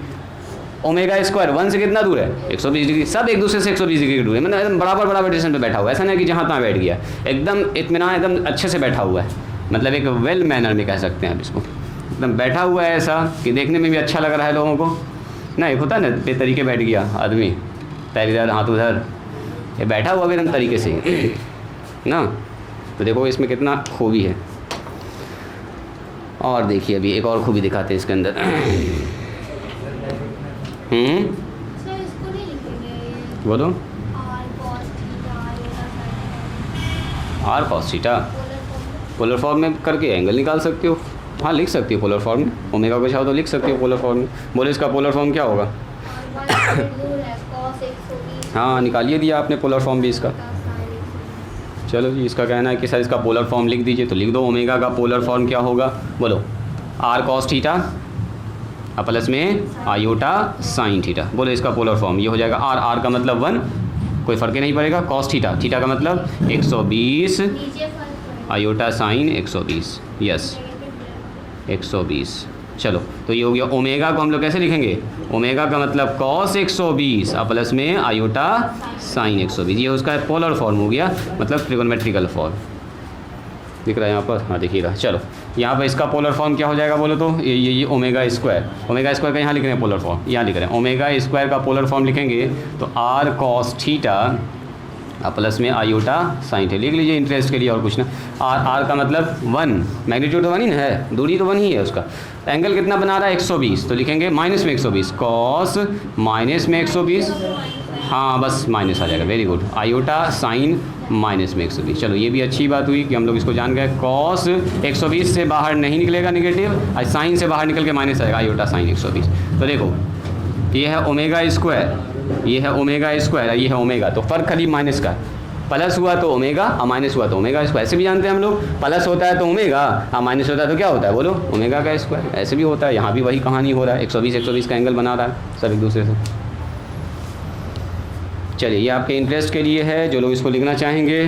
ओमेगा स्क्वायर 1 से कितना दूर है 120 डिग्री, सब एक दूसरे से 120 डिग्री दूर है, मतलब एकदम बराबर बराबर डिस्टेंस पे बैठा हुआ है, ऐसा नहीं कि जहाँ तहाँ बैठ गया, एकदम इत्मीनान एकदम अच्छे से बैठा हुआ है, मतलब एक वेल मैनर में कह सकते हैं आप इसको, एकदम बैठा हुआ है ऐसा कि देखने में भी अच्छा लग रहा है लोगों को ना। एक होता है ना बेतरीके बैठ गया आदमी, पैर इधर हाथ उधर, ये बैठा हुआ भी एकदम तरीके से ना। तो देखो इसमें कितना खूबी है। और देखिए अभी एक और खूबी दिखाते हैं इसके अंदर। बोलो। R cos theta polar form में करके एंगल निकाल सकते हो, हाँ लिख सकती हो पोलर फॉर्म में, ओमेगा को चाहो तो लिख सकती हो पोलर फॉर्म में। बोले इसका पोलर फॉर्म क्या होगा? हाँ निकालिए दिया आपने पोलर फॉर्म भी इसका। चलो जी, इसका कहना है कि सर इसका पोलर फॉर्म लिख दीजिए, तो लिख दो ओमेगा का पोलर फॉर्म क्या होगा, बोलो आर कॉस थीटा प्लस में आयोटा साइन थीटा। बोलो इसका पोलर फॉर्म ये हो जाएगा आर, आर का मतलब 1, कोई फ़र्क ही नहीं पड़ेगा, कॉस थीटा, थीटा का मतलब 120 आयोटा साइन 120, यस 120। चलो तो ये हो गया। ओमेगा को हम लोग कैसे लिखेंगे? ओमेगा का मतलब कॉस 120 प्लस में आयोटा साइन 120, ये उसका पोलर फॉर्म हो गया, मतलब ट्रिगोनोमेट्रिकल फॉर्म दिख रहा है यहाँ पर। हाँ देखिएगा। चलो यहाँ पर इसका पोलर फॉर्म क्या हो जाएगा बोलो तो, ये ओमेगा स्क्वायर, ओमेगा स्क्वायर का यहाँ लिख रहे हैं पोलर फॉर्म, यहाँ लिख रहे हैं ओमेगा स्क्वायर का पोलर फॉर्म लिखेंगे तो आर कॉस थीटा प्लस में आयोटा साइन थीटा लिख लीजिए इंटरेस्ट के लिए, और कुछ ना। आर, आर का मतलब 1, मैग्नीट्यूड तो 1 ही ना है, दूरी तो 1 ही है उसका, एंगल कितना बना रहा है 120, तो लिखेंगे माइनस में 120 कॉस माइनस में 120, हाँ बस माइनस आ जाएगा, very good, iota sine minus में 120। चलो ये भी अच्छी बात हुई कि हम लोग इसको जान गए, कॉस 120 से बाहर नहीं निकलेगा नेगेटिव, और साइन से बाहर निकल के माइनस आएगा, आयोटा साइन 120। तो देखो ये है ओमेगा स्क्वायर, ये है ओमेगा स्क्वायर, ये है ओमेगा, तो फ़र्क खाली माइनस का, प्लस हुआ तो ओमेगा और माइनस हुआ तो ओमेगा स्क्वायर। ऐसे भी जानते हैं हम लोग, प्लस होता है तो ओमेगा और माइनस होता है तो क्या होता है बोलो, ओमेगा का स्क्वायर। ऐसे भी होता है, यहाँ भी वही कहानी हो रहा है, 120 का एंगल बना रहा है सब एक दूसरे से। चलिए ये आपके इंटरेस्ट के लिए है, जो लोग इसको लिखना चाहेंगे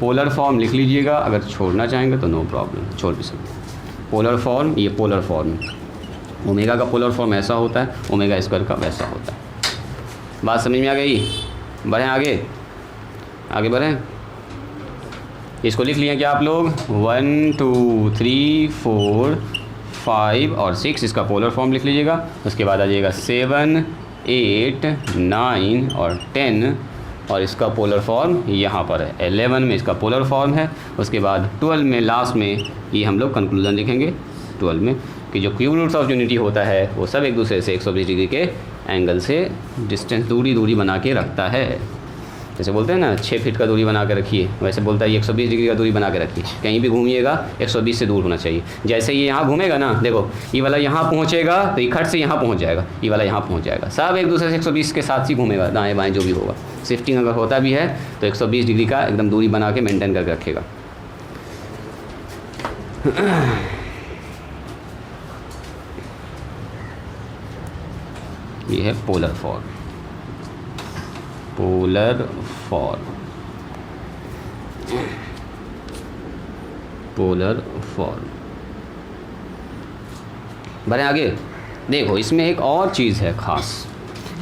पोलर फॉर्म लिख लीजिएगा, अगर छोड़ना चाहेंगे तो नो प्रॉब्लम, छोड़ भी सकते। पोलर फॉर्म, ये पोलर फॉर्म, ओमेगा का पोलर फॉर्म ऐसा होता है, ओमेगा स्क्वायर का वैसा होता है। बात समझ में आ गई? बढ़ें आगे, आगे बढ़ें। इसको लिख लिए क्या आप लोग, 1 2 3 4 5 और 6, इसका पोलर फॉर्म लिख लीजिएगा। उसके बाद आ जाएगा 7 8 9 और 10, और इसका पोलर फॉर्म यहाँ पर है, 11 में इसका पोलर फॉर्म है। उसके बाद 12 में लास्ट में ये हम लोग कंक्लूजन लिखेंगे 12 में, कि जो क्यूब रूट्स ऑफ यूनिटी होता है वो सब एक दूसरे से 120 डिग्री के एंगल से डिस्टेंस दूरी बना के रखता है। जैसे बोलते हैं ना 6 फीट का दूरी बना के रखिए, वैसे बोलता है 120 डिग्री का दूरी बना के रखिए, कहीं भी घूमिएगा 120 से दूर होना चाहिए। जैसे ये यहाँ घूमेगा ना, देखो ये वाला यहाँ पहुँचेगा तो ये खट से यहाँ पहुँच जाएगा, ये वाला यहाँ पहुँच जाएगा, सब एक दूसरे से 120 के साथ ही घूमेगा, दाएँ बाएँ जो भी होगा। शिफ्टिंग अगर होता भी है तो 120 डिग्री का एकदम दूरी बना के मेनटेन करके रखेगा। ये है polar form, polar form, polar form. बढ़े आगे। देखो इसमें एक और चीज़ है खास,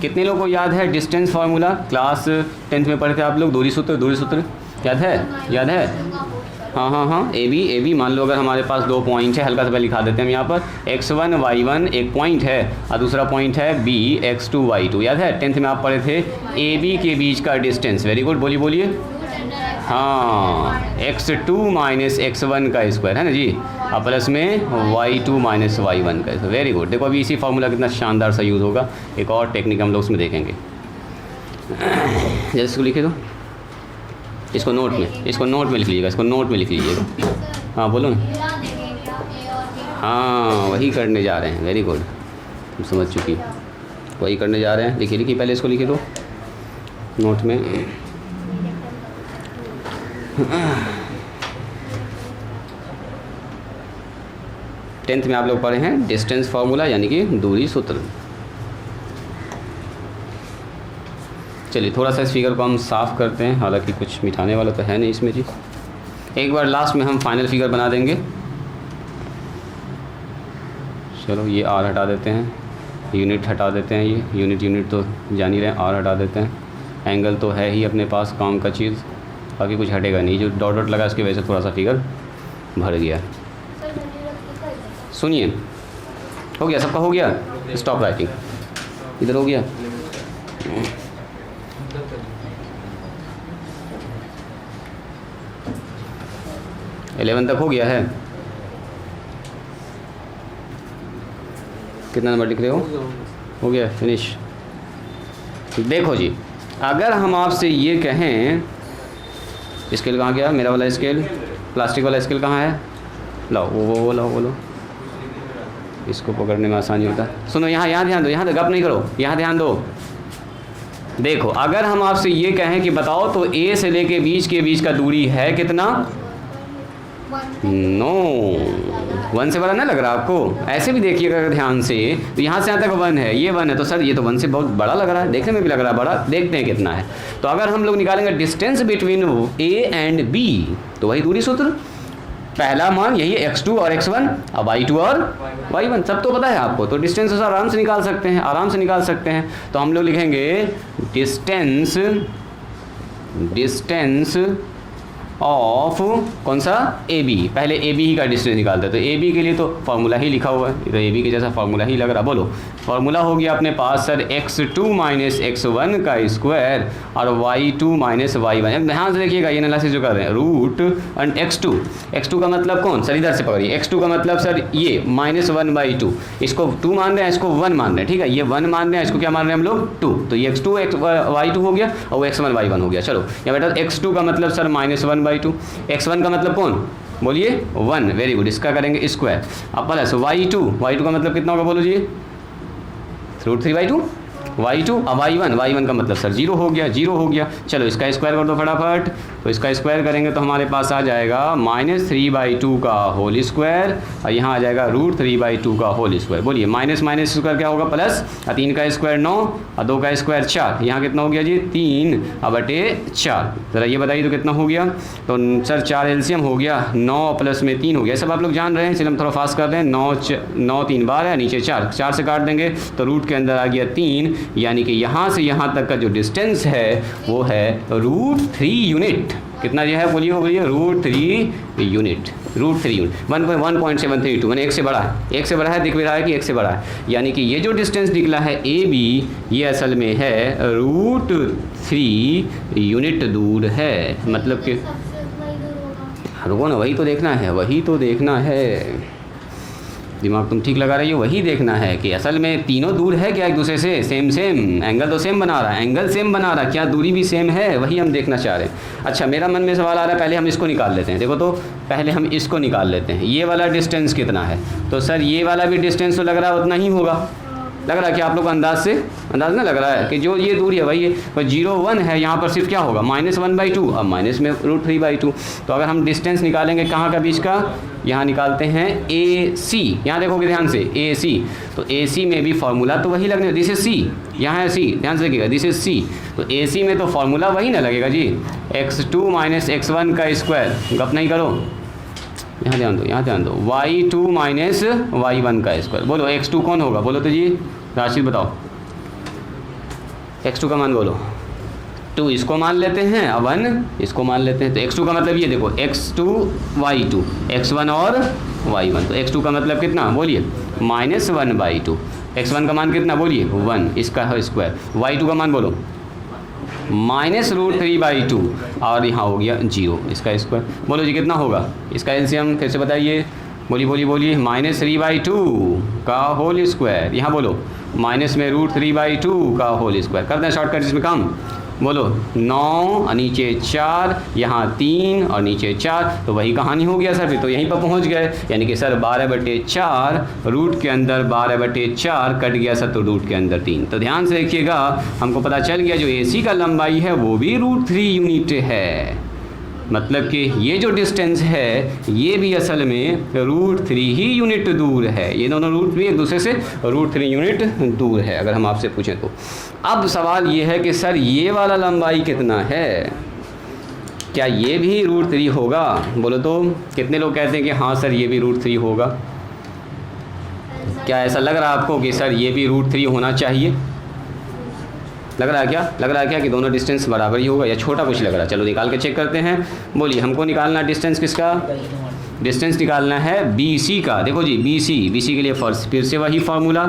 कितने लोगों को याद है डिस्टेंस फार्मूला, क्लास 10th में पढ़े थे आप लोग, दूरी सूत्र याद है? याद है? हाँ, ए बी मान लो अगर हमारे पास 2 पॉइंट है, हल्का सा लिखा देते हैं हम यहाँ पर, x1 y1 एक पॉइंट है और दूसरा पॉइंट है b x2 y2, याद है 10th में आप पढ़े थे ए बी के बीच का डिस्टेंस। वेरी गुड, बोलिए। हाँ, x2 माइनस x1 का स्क्वायर है ना जी, और प्लस में y2 माइनस y1 का। Very good. देखो अभी इसी फार्मूला कितना शानदार सा यूज़ होगा, एक और टेक्निक हम लोग उसमें देखेंगे। जैसे इसको लिखे दो, इसको नोट में लिख लीजिएगा, इसको नोट में लिख लीजिएगा। हाँ बोलो ना। हाँ वही करने जा रहे हैं, वेरी गुड, तुम समझ चुकी, वही करने जा रहे हैं। लिखिए पहले इसको लिखिए दो नोट में। टेंथ में आप लोग पढ़े हैं डिस्टेंस फार्मूला यानी कि दूरी सूत्र। चलिए थोड़ा सा इस फिगर को हम साफ़ करते हैं, हालांकि कुछ मिटाने वाला तो है नहीं इसमें जी। एक बार लास्ट में हम फाइनल फिगर बना देंगे। चलो ये आर हटा देते हैं, यूनिट हटा देते हैं, ये यूनिट तो जान ही रहे हैं, और हटा देते हैं। एंगल तो है ही अपने पास काम का चीज़, बाकी कुछ हटेगा नहीं। जो डॉट डॉट लगा उसकी वजह से थोड़ा सा फिगर भर गया। सुनिए, हो गया सबका, हो गया, स्टॉप राइटिंग, इधर हो गया। 11 तक हो गया है। कितना नंबर लिख रहे हो गया, फिनिश। देखो जी, अगर हम आपसे ये कहें, स्केल कहाँ गया मेरा वाला स्केल, प्लास्टिक वाला स्केल कहाँ है, लाओ वो लाओ, वो लो, इसको पकड़ने में आसानी होता है। सुनो, यहाँ ध्यान दो, यहाँ गप नहीं करो, यहाँ ध्यान दो। देखो, अगर हम आपसे ये कहें कि बताओ तो ए से लेके बीच का दूरी है कितना, नो 1 से बड़ा नहीं लग रहा आपको? ऐसे भी देखिएगा अगर ध्यान से, तो यहाँ से यहाँ तक 1 है, ये 1 है, तो सर ये तो 1 से बहुत बड़ा लग रहा है, देखने में भी लग रहा है बड़ा। देखते हैं कितना है। तो अगर हम लोग निकालेंगे distance between A and B, तो वही दूरी सूत्र, पहला मान यही x2 और x1, अब y2 और y1, सब तो पता है आपको। तो डिस्टेंस आराम से निकाल सकते हैं, आराम से निकाल सकते हैं। तो हम लोग लिखेंगे डिस्टेंस ऑफ कौन सा, ए बी। पहले ए बी ही का डिस्टेंस निकालते हैं, तो ए बी के लिए तो फार्मूला ही लिखा हुआ है, तो ए बी के जैसा फार्मूला ही लग रहा। बोलो, फार्मूला हो गया अपने पास सर x2 माइनस x1 का स्क्वायर और y2 माइनस y1। ध्यान से देखिएगा ये एनालिसिस जो कर रहे हैं, रूट एंड x2 का मतलब कौन, सर इधर से पकड़िए, x2 का मतलब सर ये -1/2, इसको 2 मान रहे हैं, इसको 1 मान रहे हैं, ठीक है, ये 1 मान रहे हैं, इसको क्या मान रहे हैं हम लोग 2, तो ये x2 y2 हो गया और x1 y1 हो गया। चलो यहाँ बेटा x2 का मतलब सर -1/2, x1 का मतलब कौन, बोलिए 1, वेरी गुड, इसका करेंगे स्क्वायर, अब प्लस y2 का मतलब कितना होगा, बोलो जी, √3/2, y2 अब y1 का मतलब सर 0 हो गया। चलो इसका स्क्वायर कर दो फटाफट, तो इसका स्क्वायर करेंगे तो हमारे पास आ जाएगा -3/2 का होल स्क्वायर और यहाँ आ जाएगा √3/2 का होल स्क्वायर। बोलिए माइनस स्क्वायर क्या होगा, प्लस, 3 का स्क्वायर 9 और 2 का स्क्वायर 4, यहाँ कितना हो गया जी 3/4। ज़रा ये बताइए तो कितना हो गया, तो सर 4 एलसीएम हो गया, 9 प्लस में 3 हो गया। सब आप लोग जान रहे हैं, चलिए हम थोड़ा फास्ट कर रहे हैं। 9 3 बार है, नीचे 4 से काट देंगे तो रूट के अंदर आ गया 3, यानी कि यहाँ से यहाँ तक का जो डिस्टेंस है वो है √3 यूनिट। कितना जो है बोलिए √3 यूनिट, 1.732, मैंने 1 से बड़ा है, दिख भी रहा है कि 1 से बड़ा है, यानी कि ये जो डिस्टेंस निकला है ए बी, ये असल में है √3 यूनिट दूर है। मतलब कि रुको ना, वही तो देखना है, दिमाग तुम ठीक लगा रही हो, वही देखना है कि असल में तीनों दूर है क्या एक दूसरे से, सेम एंगल तो सेम बना रहा है, क्या दूरी भी सेम है, वही हम देखना चाह रहे हैं। अच्छा, मेरा मन में सवाल आ रहा है, पहले हम इसको निकाल लेते हैं। देखो तो पहले हम इसको निकाल लेते हैं, ये वाला डिस्टेंस कितना है, तो सर ये वाला भी डिस्टेंस तो लग रहा है उतना ही होगा, लग रहा है कि आप लोग को अंदाज नहीं लग रहा है कि जो ये दूरी है वही है, 0 1 है, यहाँ पर सिर्फ क्या होगा -1/2, अब माइनस में √3/2। तो अगर हम डिस्टेंस निकालेंगे कहाँ का बीच का, यहाँ निकालते हैं AC, यहाँ देखोगे ध्यान से AC, तो AC में भी फार्मूला तो वही लगने, दिस इज C, यहाँ है C, ध्यान से देखिएगा, दिस इज C, तो AC में तो फार्मूला वही ना लगेगा जी, x2 माइनस x1 का स्क्वायर, गप नहीं करो, यहाँ ध्यान दो, y2 माइनस y1 का स्क्वायर। बोलो x2 कौन होगा, बोलो तो जी, राशिद बताओ, x2 का मान बोलो, 2 इसको मान लेते हैं, 1 इसको मान लेते हैं, तो x2 का मतलब ये देखो, x2 y2, x1 और y1, तो x2 का मतलब कितना बोलिए -1/2, x1 का मान कितना बोलिए 1, इसका है स्क्वायर, y2 का मान बोलो -√3/2 और यहाँ हो गया 0, इसका स्क्वायर। बोलो जी कितना होगा, इसका एलसीएम फिर से बताइए, बोलिए -3/2 का होल स्क्वायर, यहाँ बोलो माइनस में √3/2 का होल स्क्वायर, करते हैं शॉर्टकट इसमें काम, बोलो 9 और नीचे 4, यहाँ 3 और नीचे 4, तो वही कहानी हो गया सर, फिर तो यहीं पर पहुँच गए, यानी कि सर 12/4, रूट के अंदर 12/4 कट गया सर, तो रूट के अंदर 3। तो ध्यान से देखिएगा, हमको पता चल गया जो AC का लंबाई है वो भी √3 यूनिट है, मतलब कि ये जो डिस्टेंस है ये भी असल में √3 ही यूनिट दूर है, ये दोनों रूट भी एक दूसरे से √3 यूनिट दूर है, अगर हम आपसे पूछें तो। अब सवाल ये है कि सर ये वाला लंबाई कितना है, क्या ये भी √3 होगा, बोलो तो कितने लोग कहते हैं कि हाँ सर ये भी √3 होगा, क्या ऐसा लग रहा है आपको कि सर ये भी √3 होना चाहिए? लग रहा है क्या? लग रहा है क्या कि दोनों डिस्टेंस बराबर ही होगा या छोटा कुछ लग रहा है? चलो निकाल के चेक करते हैं। बोलिए, हमको निकालना डिस्टेंस किसका? डिस्टेंस निकालना है BC का। देखो जी, BC के लिए फिर से वही फार्मूला,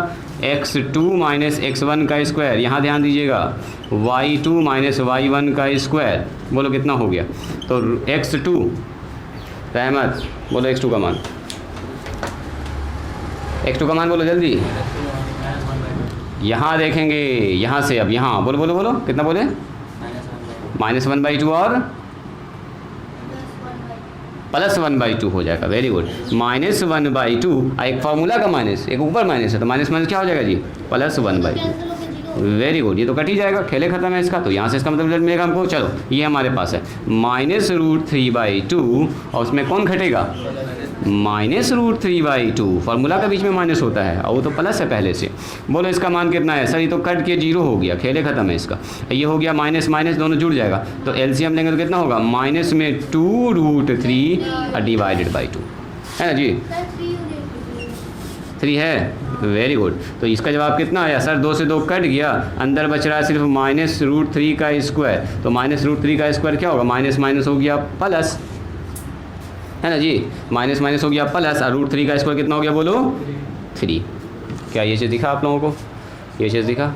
x2 माइनस x1 का स्क्वायर। यहाँ ध्यान दीजिएगा, y2 माइनस y1 का स्क्वायर। बोलो कितना हो गया? तो x2, रहमत बोलो x2 का मान, x2 का मान बोलो जल्दी। यहाँ देखेंगे, यहाँ से अब यहाँ बोलो बोलो बोलो, कितना बोले? -1/2 और +1/2 हो जाएगा। Very good, -1/2। एक फार्मूला का माइनस, एक ऊपर माइनस है, तो माइनस माइनस क्या हो जाएगा जी? +1/2। वेरी गुड, ये तो कट ही जाएगा, खेले खत्म है इसका। तो यहाँ से इसका मतलब रिजल्ट मिलेगा हमको। चलो ये हमारे पास है -√3/2 और उसमें कौन घटेगा? -√3/2। फार्मूला का बीच में माइनस होता है और वो तो प्लस है पहले से। बोलो इसका मान कितना है? सर ये तो कट के 0 हो गया, खेले खत्म है इसका। ये हो गया माइनस माइनस दोनों जुड़ जाएगा, तो एलसीएम लेंगे तो कितना होगा? माइनस में 2√3 डिवाइडेड बाई 2, है ना जी? 3 है। वेरी गुड, तो इसका जवाब कितना आया? सर 2 से 2 कट गया, अंदर बच रहा है सिर्फ -√3 का स्क्वायर। तो -√3 का स्क्वायर क्या होगा? माइनस माइनस हो गया प्लस, है ना जी? माइनस माइनस हो गया प्लस, और √3 का स्क्वायर कितना हो गया? बोलो 3। क्या ये चीज़ दिखा आप लोगों को? ये चीज़ दिखा?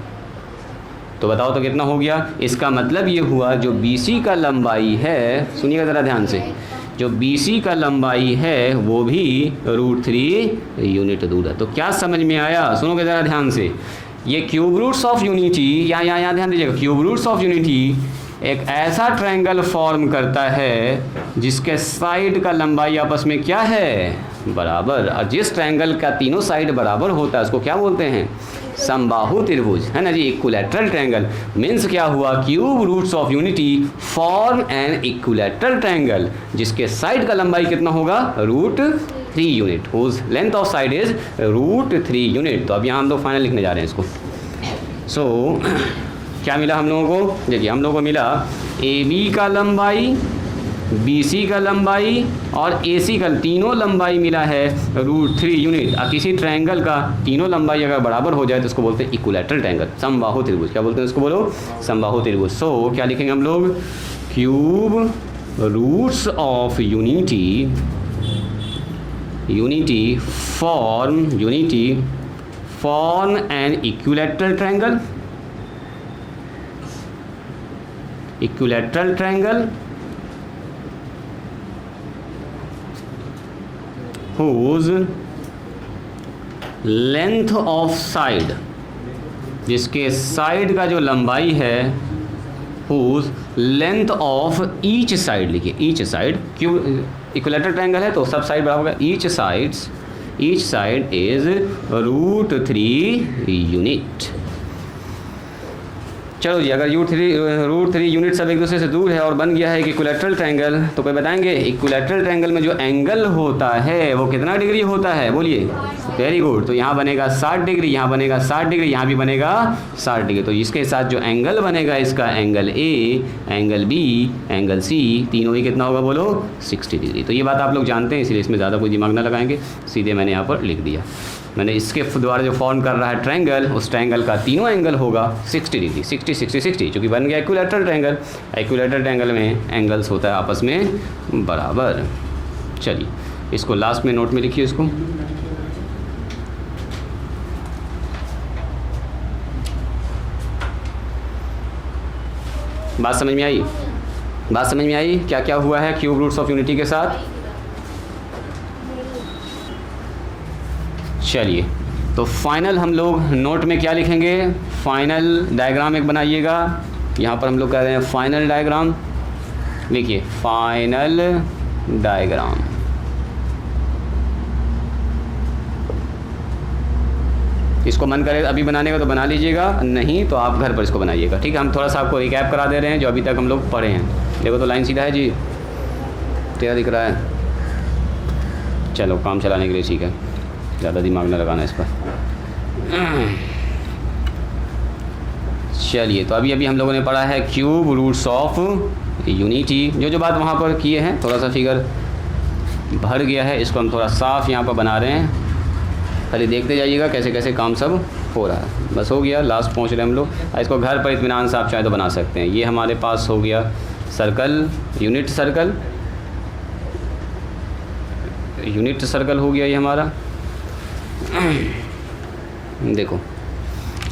तो बताओ तो कितना हो गया? इसका मतलब ये हुआ जो BC का लंबाई है, सुनिएगा ज़रा ध्यान से, जो BC का लंबाई है वो भी √3 यूनिट दूर है। तो क्या समझ में आया? सुनोगे ज़रा ध्यान से, ये क्यूब रूट्स ऑफ यूनिटी, यहाँ ध्यान दीजिएगा, क्यूब रूट्स ऑफ यूनिटी एक ऐसा ट्रायंगल फॉर्म करता है जिसके साइड का लंबाई आपस में क्या है? बराबर। और जिस ट्रायंगल का तीनों साइड बराबर होता है उसको क्या बोलते हैं? समबाहु त्रिभुज, है ना जी? इक्विलैटरल ट्रायंगल मीन्स क्या हुआ? Cube roots of unity form an equilateral triangle जिसके साइड का लंबाई कितना होगा? √3 unit, whose length of side is √3 unit. तो अब यहाँ हम लोग फाइनल लिखने जा रहे हैं इसको। सो क्या मिला हम लोगों को? देखिए हम लोगों को मिला AB का लंबाई, BC का लंबाई और AC का, तीनों लंबाई मिला है √3 यूनिट। अब किसी ट्रायंगल का तीनों लंबाई अगर बराबर हो जाए तो उसको बोलते हैं इक्विलैटरल ट्रायंगल, समबाहु त्रिभुज। क्या बोलते हैं उसको? बोलो समबाहु त्रिभुज। सो क्या लिखेंगे हम लोग? Cube roots of unity form an equilateral triangle, equilateral triangle whose length of side, जिसके साइड का जो लंबाई है, whose length of each side, लिखिए ईच साइड, क्यों इक्विलैटरल ट्रायंगल है तो सब साइड बराबर होगा। Each side is √3 unit. चलो जी, अगर √3 यूनिट सब एक दूसरे से दूर है और बन गया है एक इक्विलैटरल ट्रायंगल, तो कोई बताएंगे इक्विलैटरल ट्रायंगल में जो एंगल होता है वो कितना डिग्री होता है? बोलिए। वेरी गुड, तो यहाँ बनेगा 60 डिग्री, यहाँ बनेगा 60 डिग्री, यहाँ भी बनेगा 60 डिग्री। तो इसके साथ जो एंगल बनेगा इसका, angle A, angle B, angle C, तीनों ही कितना होगा? बोलो 60 डिग्री। तो ये बात आप लोग जानते हैं, इसलिए इसमें ज़्यादा कोई दिमाग ना लगाएंगे, सीधे मैंने यहाँ पर लिख दिया। मैंने इसके द्वारा जो फॉर्म कर रहा है ट्रायंगल, उस ट्रायंगल का तीनों एंगल होगा 60 डिग्री, 60 60 60, चूँकि बन गया इक्विलैटरल ट्रायंगल। इक्विलैटरल ट्रायंगल में एंगल्स होता है आपस में बराबर। चलिए इसको लास्ट में नोट में लिखिए इसको। बात समझ में आई? बात समझ में आई क्या क्या हुआ है क्यूब रूट्स ऑफ यूनिटी के साथ? चलिए तो फाइनल हम लोग नोट में क्या लिखेंगे? फाइनल डायग्राम एक बनाइएगा। यहाँ पर हम लोग कह रहे हैं फाइनल डायग्राम, लिखिए फाइनल डायग्राम। इसको मन करे अभी बनाने का तो बना लीजिएगा, नहीं तो आप घर पर इसको बनाइएगा, ठीक है? हम थोड़ा सा आपको रिकैप करा दे रहे हैं जो अभी तक हम लोग पढ़े हैं। देखो तो लाइन सीधा है जी, तेरा दिख रहा है? चलो काम चलाने के लिए ठीक है, ज़्यादा दिमाग न लगाना इस पर। चलिए तो अभी हम लोगों ने पढ़ा है क्यूब रूट्स ऑफ यूनिटी। जो बात वहाँ पर किए हैं, थोड़ा सा फिगर भर गया है, इसको हम थोड़ा साफ यहाँ पर बना रहे हैं। खाली देखते जाइएगा कैसे कैसे काम सब हो रहा है। बस हो गया, लास्ट पहुँच रहे हम लोग। इसको घर पर इत्मीनान से आप चाहे तो बना सकते हैं। ये हमारे पास हो गया circle, unit circle, unit circle हो गया ये हमारा। देखो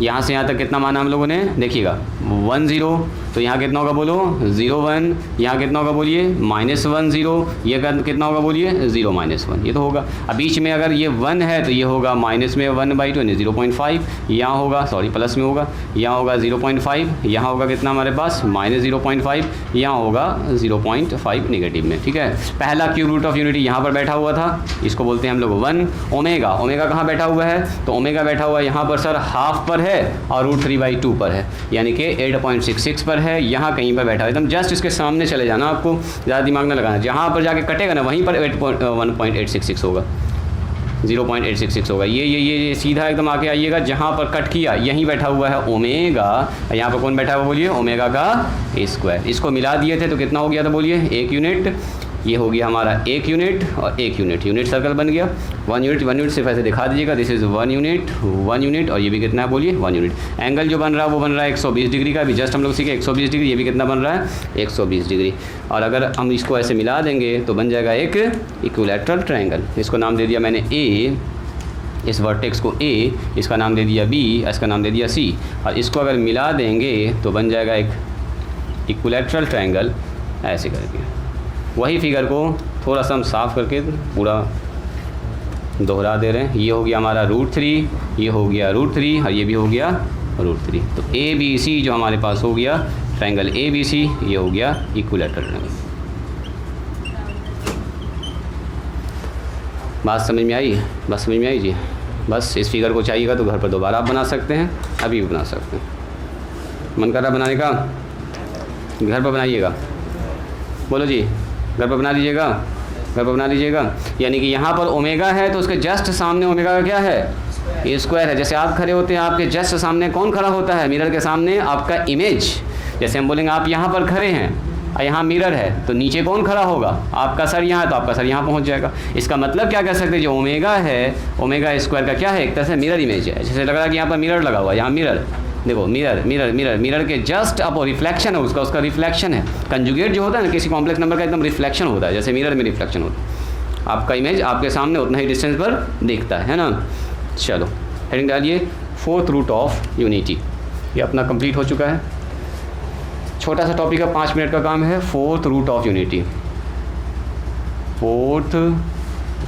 यहाँ से यहाँ तक कितना माना हम लोगों ने, देखिएगा 1 0, तो यहाँ कितना होगा बोलो 0 1, यहाँ कितना होगा बोलिए -1 0, ये कितना होगा बोलिए 0 -1, ये तो होगा। अब बीच में अगर ये 1 है तो ये होगा माइनस में 1/2 यानी 0.5, यहाँ होगा सॉरी प्लस में होगा, यहाँ होगा 0.5, यहाँ होगा कितना हमारे पास -0.5, यहाँ होगा 0.5 नेगेटिव में। ठीक है, पहला क्यूब रूट ऑफ यूनिटी यहाँ पर बैठा हुआ था, इसको बोलते हैं हम लोग 1। ओमेगा, ओमेगा कहाँ बैठा हुआ है, तो ओमेगा बैठा हुआ है यहाँ पर सर हाफ पर है और √3/2 पर है, यानी कि 8.66 पर है, यहाँ कहीं पर बैठा है। एकदम जस्ट इसके सामने चले जाना, आपको ज़्यादा दिमाग ना लगाना, जहाँ पर जाके कटेगा ना वहीं पर 1.866 होगा, 0.866 होगा। ये सीधा एकदम आके आइएगा, जहाँ पर कट किया यहीं बैठा हुआ है ओमेगा, यहाँ पर कौन बैठा हुआ बोलिए ओमेगा का स्क्वायर। इसको मिला दिए थे तो कितना हो गया था बोलिए 1 यूनिट, ये हो गया हमारा 1 यूनिट और 1 यूनिट, यूनिट सर्कल बन गया। 1 यूनिट सिर्फ ऐसे दिखा दीजिएगा, दिस इज़ 1 यूनिट और ये भी कितना है बोलिए 1 यूनिट। एंगल जो बन रहा है वो बन रहा है 120 डिग्री का, अभी जस्ट हम लोग सीखे 120 डिग्री, ये भी कितना बन रहा है 120 डिग्री। और अगर हम इसको ऐसे मिला देंगे तो बन जाएगा एक इक्विलैटरल ट्रायंगल। इसको नाम दे दिया मैंने ए, इस वर्टेक्स को ए, इसका नाम दे दिया बी, इसका नाम दे दिया सी, और इसको अगर मिला देंगे तो बन जाएगा एक इक्विलैटरल ट्रायंगल ऐसे करके। वही फिगर को थोड़ा सा हम साफ़ करके पूरा दोहरा दे रहे हैं। ये हो गया हमारा √3, ये हो गया √3 और ये भी हो गया √3। तो ABC जो हमारे पास हो गया ट्रायंगल ABC, ये हो गया इक्विलैटरल ट्रायंगल। बात समझ में आई? बस समझ में आई जी। बस इस फिगर को चाहिएगा तो घर पर दोबारा आप बना सकते हैं, अभी भी बना सकते हैं। मन कर रहा बनाने का, घर पर बनाइएगा, बोलो जी, घर पर बना लीजिएगा, घर पर बना लीजिएगा। यानी कि यहाँ पर ओमेगा है तो उसके जस्ट सामने ओमेगा का क्या है स्क्वायर है। जैसे आप खड़े होते हैं, आपके जस्ट सामने कौन खड़ा होता है मिरर के सामने, आपका इमेज। जैसे हम बोलेंगे आप यहाँ पर खड़े हैं और यहाँ मिरर है तो नीचे कौन खड़ा होगा, आपका सर यहाँ है तो आपका सर यहाँ पहुँच जाएगा। इसका मतलब क्या कह सकते हैं, जो ओमेगा है, ओमेगा स्क्वायर का क्या है, एक तरह से मिरर इमेज है। जैसे लग रहा है कि यहाँ पर मिरर लगा हुआ है, यहाँ मिरर देखो, मिरर के जस्ट अब रिफ्लेक्शन है उसका रिफ्लेक्शन है। कंजुगेट जो होता है ना किसी कॉम्प्लेक्स नंबर का, एकदम रिफ्लेक्शन होता है, जैसे मिरर में रिफ्लेक्शन होता है। आपका इमेज आपके सामने उतना ही डिस्टेंस पर दिखता है ना। चलो हेडिंग डालिए 4th रूट ऑफ यूनिटी। ये अपना कंप्लीट हो चुका है, छोटा सा टॉपिक है, 5 मिनट का काम है। 4th root of unity, 4th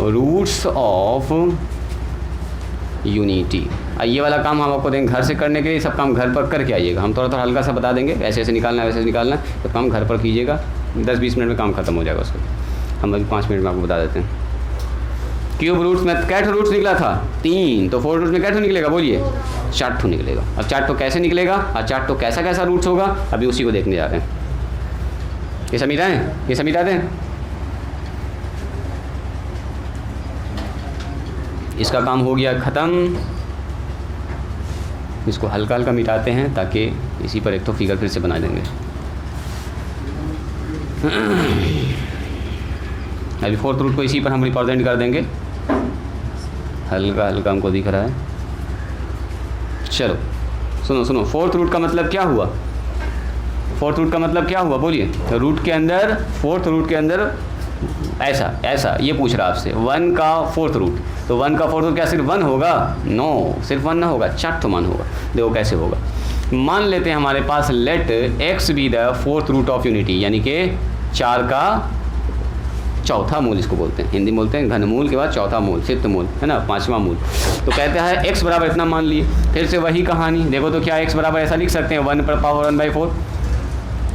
roots of unity. ये वाला काम हम आपको देंगे घर से करने के लिए, सब काम घर पर करके आइएगा। हम थोड़ा हल्का सा बता देंगे, ऐसे ऐसे निकालना है वैसे निकालना है, तो काम घर पर कीजिएगा। 10-20 मिनट में काम खत्म हो जाएगा उसका। हम अभी 5 मिनट में आपको बता देते हैं। क्यूब रूट्स में कैट रूट्स निकला था 3, तो 4 रूट्स में कैट निकलेगा बोलिए 4 निकलेगा। अब 4 कैसे निकलेगा और 4 कैसा कैसा रूट्स होगा, अभी उसी को देखने जा रहे हैं। ये समीटा है, ये समीटा दें। इसका काम हो गया ख़त्म। इसको हल्का हल्का मिटाते हैं ताकि इसी पर एक तो फिगर फिर से बना देंगे। अभी 4th रूट को इसी पर हम रिप्रेजेंट कर देंगे, हल्का हल्का हमको दिख रहा है। चलो सुनो 4th रूट का मतलब क्या हुआ, 4th रूट का मतलब क्या हुआ बोलिए। रूट के अंदर 4th रूट के अंदर ऐसा ये पूछ रहा आपसे 1 का 4th रूट, तो 1 का 4th रूट क्या सिर्फ 1 होगा? नो, सिर्फ 1 ना होगा, 4 मान होगा। देखो कैसे होगा, मान लेते हैं हमारे पास let x be the 4th root of unity, यानी कि 4 का चौथा मूल इसको बोलते हैं, हिंदी में बोलते हैं घनमूल के बाद चौथा मूल, 5th मूल है ना, 5वां मूल। तो कहते हैं x बराबर इतना मान लिए। फिर से वही कहानी, देखो तो क्या x बराबर ऐसा लिख सकते हैं 1 पर पावर 1/4।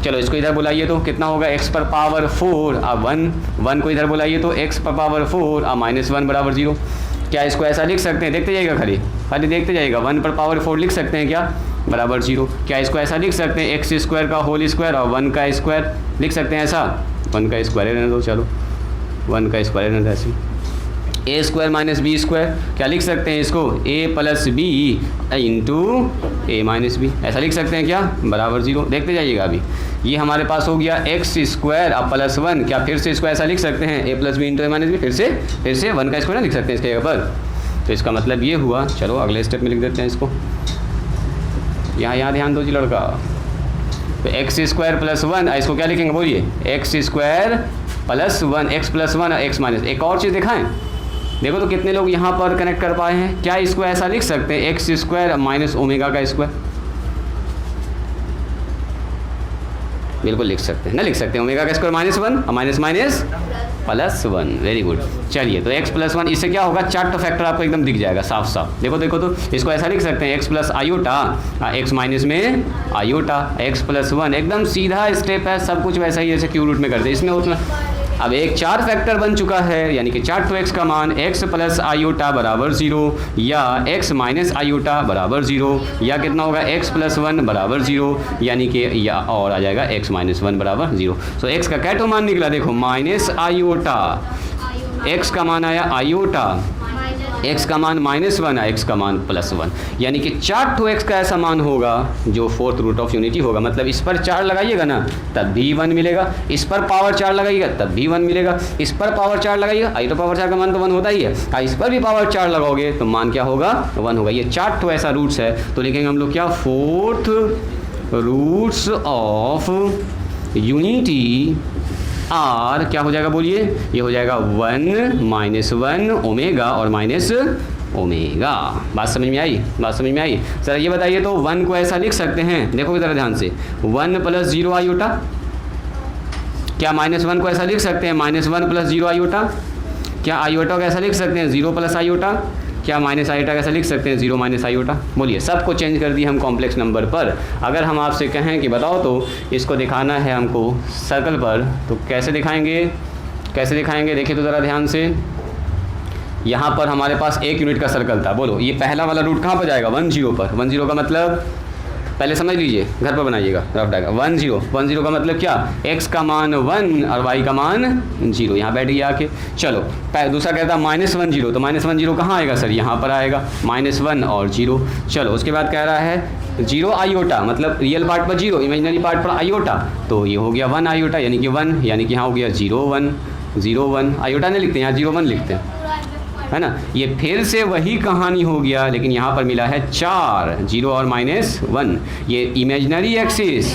चलो इसको इधर बुलाइए तो कितना होगा x पर पावर 4, अब 1 को इधर बुलाइए तो x पर पावर 4 और -1 बराबर 0। क्या इसको ऐसा लिख सकते हैं, देखते जाइएगा, खाली देखते जाइएगा। 1 पर पावर 4 लिख सकते हैं क्या, बराबर 0। क्या इसको ऐसा लिख सकते हैं x स्क्वायर का होल स्क्वायर और 1 का स्क्वायर लिख सकते हैं ऐसा, 1 का स्क्वायर रहने दो, चलो 1 का स्क्वायर रहने दो ऐसे। a square minus B square क्या लिख सकते हैं इसको, a plus B into a minus B, ऐसा लिख सकते हैं क्या, बराबर 0। देखते जाइएगा अभी ये हमारे पास हो गया x स्क्वायर अब प्लस 1, क्या फिर से इसको ऐसा लिख सकते हैं a plus B into a minus B, फिर से 1 का स्क्वायर ना लिख सकते हैं इसके ऊपर। तो इसका मतलब ये हुआ, चलो अगले स्टेप में लिख देते हैं इसको। यहाँ ध्यान दो जी लड़का। तो एक्स स्क्वायर प्लस 1, इसको क्या लिखेंगे बोलिए, x square plus 1, x plus 1 और एक्स माइनस। एक और चीज़ दिखाएं, देखो तो कितने लोग यहाँ पर कनेक्ट कर पाए हैं। क्या इसको ऐसा लिख सकते हैं, एक्स स्क्वायर माइनस ओमेगा का स्क्वायर? बिल्कुल लिख सकते हैं ना, लिख सकते हैं। ओमेगा का स्क्वायर माइनस 1 और minus minus plus 1, very good. चलिए तो x प्लस 1, इससे क्या होगा, चार्ट फैक्टर आपको एकदम दिख जाएगा साफ साफ। देखो तो इसको ऐसा लिख सकते हैं, x plus iota, x minus में आयोटा, x प्लस 1, एकदम सीधा स्टेप है, सब कुछ वैसा ही जैसे क्यू रूट में करते हैं। इसमें उतना अब एक चार फैक्टर बन चुका है, यानी कि चार्ट टू एक्स का मान x प्लस आयोटा बराबर 0 या x माइनस आयोटा बराबर 0 या कितना होगा x प्लस 1 बराबर 0, यानी कि या और आ जाएगा x माइनस 1 बराबर 0। सो x का क्या तो मान निकला, देखो माइनस आयोटा, x का मान आया आयोटा, x का मान माइनस 1 है, x का मान प्लस 1, यानी कि चार्ट टू एक्स का ऐसा मान होगा जो फोर्थ रूट ऑफ यूनिटी होगा। मतलब इस पर 4 लगाइएगा ना तब भी 1 मिलेगा, इस पर पावर 4 लगाइएगा तब भी 1 मिलेगा, इस पर पावर 4 लगाइएगा, आई तो पावर 4 का मान तो 1 होता ही है, इस पर भी पावर 4 लगाओगे तो मान क्या होगा, 1 होगा। ये चार्ट टू ऐसा रूट्स है, तो लिखेंगे हम लोग क्या, fourth roots of unity are क्या हो जाएगा बोलिए, ये हो जाएगा 1 माइनस 1 ओमेगा और माइनस ओमेगा। बात समझ में आई, बात समझ में आई। सर ये बताइए तो 1 को ऐसा लिख सकते हैं, देखो ज़रा ध्यान से, 1 प्लस 0 आयोटा, क्या माइनस 1 को ऐसा लिख सकते हैं, माइनस 1 प्लस 0 आयोटा? क्या आयोटा को ऐसा लिख सकते हैं 0 प्लस आयोटा? क्या माइनस आयोटा कैसा लिख सकते हैं 0 माइनस आयोटा? बोलिए, सबको चेंज कर दिए हम कॉम्प्लेक्स नंबर पर। अगर हम आपसे कहें कि बताओ तो इसको दिखाना है हमको सर्कल पर, तो कैसे दिखाएंगे, कैसे दिखाएंगे? देखिए तो ज़रा ध्यान से, यहाँ पर हमारे पास 1 यूनिट का सर्कल था, बोलो ये पहला वाला रूट कहाँ पर जाएगा, 1 0 पर। 1 0 का मतलब पहले समझ लीजिए, घर पर बनाइएगा रफ डायग्राम। 1 0 का मतलब क्या, x का मान 1 और y का मान 0, यहाँ बैठ गया आके। चलो दूसरा कहता है माइनस 1 0, तो माइनस 1 0 कहाँ आएगा सर, यहाँ पर आएगा, माइनस 1 और 0। चलो उसके बाद कह रहा है 0 आयोटा, मतलब रियल पार्ट पर 0, इमेजिनरी पार्ट पर आयोटा, तो ये हो गया 1 आयोटा, यानी कि 1, यानी कि यहाँ हो गया 0 1 आयोटा नहीं लिखते, यहाँ 0 1 लिखते हैं, है ना। ये फिर से वही कहानी हो गया, लेकिन यहाँ पर मिला है 4, 0 और माइनस 1। ये इमेजिनरी एक्सिस,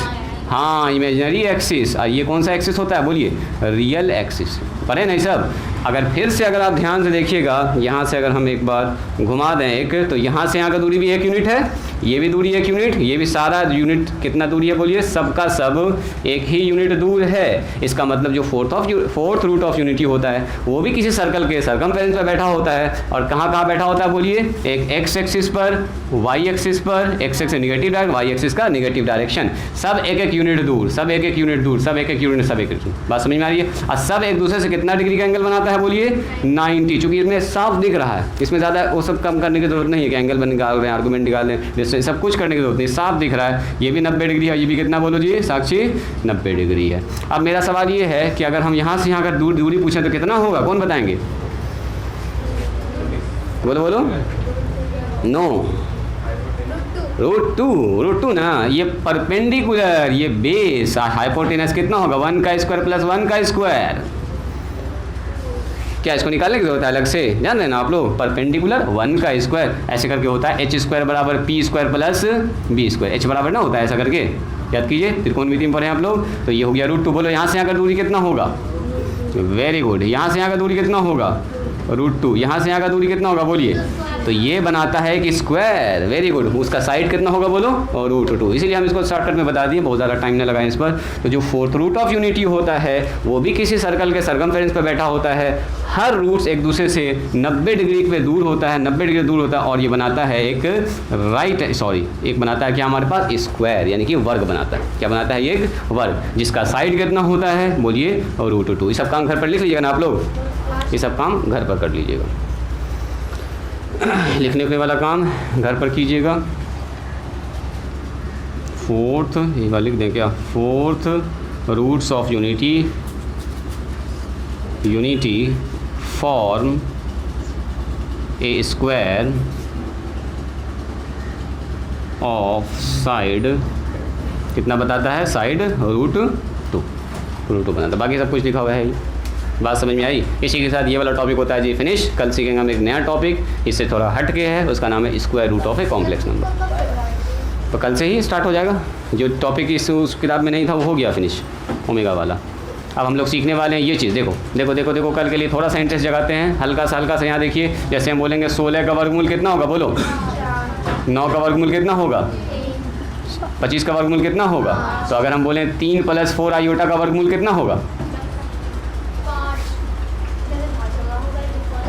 हाँ इमेजिनरी एक्सिस, और ये कौन सा एक्सिस होता है बोलिए, रियल एक्सिस पर है नहीं सब। अगर फिर से अगर आप ध्यान से देखिएगा, यहाँ से अगर हम एक बार घुमा दें एक, तो यहाँ से यहाँ का दूरी भी 1 यूनिट है, ये भी दूरी 1 यूनिट, ये भी सारा यूनिट कितना दूरी है बोलिए, सबका सब एक ही यूनिट दूर है। इसका मतलब जो फोर्थ रूट ऑफ यूनिटी होता है वो भी किसी सर्कल के सर्कमफेरेंस पर बैठा होता है, और कहाँ बैठा होता है बोलिए, एक एक्स एक्सिस पर, वाई एक्सिस पर, x axis negative direction, y axis का निगेटिव डायरेक्शन, सब एक यूनिट दूर, सब एक यूनिट दूर, सब एक यूनिट, सब एक बात समझ में आ रही है। और सब एक दूसरे से कितना डिग्री का एंगल बनाता है बोलिए, 90। चूंकि इसमें साफ दिख रहा है, इसमें ज़्यादा वो सब कम करने की जरूरत नहीं है कि एंगल बन निकाल रहे हैं, आर्गूमेंट निकाल रहे हैं, डिस्टेंस सब कुछ करने की जरूरत नहीं, साफ दिख रहा है। ये भी 90 डिग्री है, ये भी कितना बोलो जी साक्षी, 90 डिग्री है। अब मेरा सवाल ये है कि अगर हम यहाँ से यहाँ का दूरी पूछें तो कितना होगा, कौन बताएंगे, बोलो नो, रूट टू ना, ये परपेंडिकुलर, ये बेस, हाइपोटेनस कितना होगा, 1 का स्क्वायर प्लस 1 का स्क्वायर। क्या इसको निकालने की जरूरत है अलग से, जान रहे ना आप लोग, परपेंडिकुलर 1 का स्क्वायर ऐसे करके होता है, h स्क्वायर बराबर p square plus b square, h बराबर ना होता है ऐसा करके, याद कीजिए त्रिकोणमिति में पढ़े आप लोग। तो ये हो गया √2। बोलो यहाँ से यहाँ का दूरी कितना होगा, वेरी गुड, यहाँ से यहाँ का दूरी कितना होगा, √2। यहाँ से यहाँ का दूरी कितना होगा बोलिए, तो ये बनाता है एक स्क्वायर, वेरी गुड। उसका साइड कितना होगा बोलो, और √2। इसीलिए हम इसको शॉर्टकट में बता दिए, बहुत ज़्यादा टाइम न लगाएं इस पर। तो जो फोर्थ रूट ऑफ यूनिटी होता है वो भी किसी सर्कल के सर्कमफेरेंस पर बैठा होता है, हर रूट्स एक दूसरे से 90 डिग्री पे दूर होता है, 90 डिग्री दूर होता है, और ये बनाता है एक एक बनाता है क्या हमारे पास, स्क्वायर, यानी कि वर्ग बनाता है। क्या बनाता है, एक वर्ग, जिसका साइड कितना होता है बोलिए, और √2। ये सब काम घर पर लिख लीजिएगा ना आप लोग, ये सब काम घर पर कर लीजिएगा, लिखने वाला काम घर पर कीजिएगा। फोर्थ ये वाला लिख दें क्या, fourth roots of unity form a square of side कितना बताता है, साइड √2 बनाता है, बाकी सब कुछ लिखा हुआ है। बात समझ में आई? इसी के साथ ये वाला टॉपिक होता है जी फिनिश। कल सीखेंगे हम एक नया टॉपिक, इससे थोड़ा हट के है, उसका नाम है square root of a complex number. तो कल से ही स्टार्ट हो जाएगा। जो टॉपिक उस किताब में नहीं था वो हो गया फिनिश, ओमेगा वाला। अब हम लोग सीखने वाले हैं ये चीज़। देखो देखो देखो देखो, कल के लिए थोड़ा सा इंटरेस्ट जगाते हैं, हल्का सा यहाँ देखिए। जैसे हम बोलेंगे 16 का वर्गमूल कितना होगा, बोलो। 9 का वर्गमूल कितना होगा, 25 का वर्गमूल कितना होगा। तो अगर हम बोलें 3 + 4 आयोटा का वर्गमूल कितना होगा,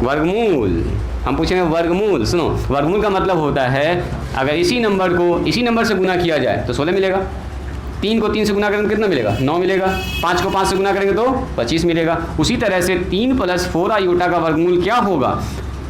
वर्गमूल। हम पूछेंगे वर्गमूल। सुनो, वर्गमूल का मतलब होता है अगर इसी नंबर को इसी नंबर से गुना किया जाए तो 16 मिलेगा, 3 को 3 से गुना करेंगे तो कितना मिलेगा, 9 मिलेगा, 5 को 5 से गुना करेंगे तो 25 मिलेगा। उसी तरह से 3 + 4 आयोटा का वर्गमूल क्या होगा,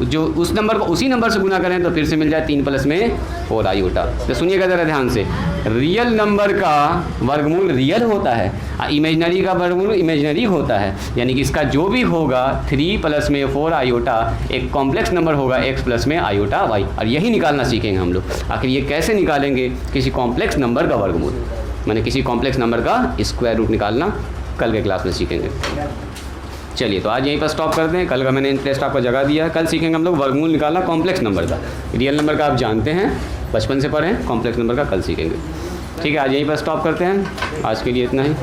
जो उस नंबर को उसी नंबर से गुना करें तो फिर से मिल जाए 3 + 4 आयोटा। तो सुनिएगा ज़रा ध्यान से, रियल नंबर का वर्गमूल रियल होता है, इमेजनरी का वर्गमूल इमेजनरी होता है। यानी कि इसका जो भी होगा 3 + 4 आयोटा एक कॉम्प्लेक्स नंबर होगा x + आयोटा y। और यही निकालना सीखेंगे हम लोग। आखिर ये कैसे निकालेंगे, किसी कॉम्प्लेक्स नंबर का वर्गमूल, मैंने किसी कॉम्प्लेक्स नंबर का स्क्वायर रूट निकालना कल के क्लास में सीखेंगे। चलिए तो आज यहीं पर स्टॉप करते हैं। कल का मैंने इंटरेस्ट आपको जगा दिया है। कल सीखेंगे हम लोग वर्गमूल निकालना कॉम्प्लेक्स नंबर का। रियल नंबर का आप जानते हैं, बचपन से पढ़े हैं, कॉम्प्लेक्स नंबर का कल सीखेंगे। ठीक है, आज यहीं पर स्टॉप करते हैं। आज के लिए इतना ही।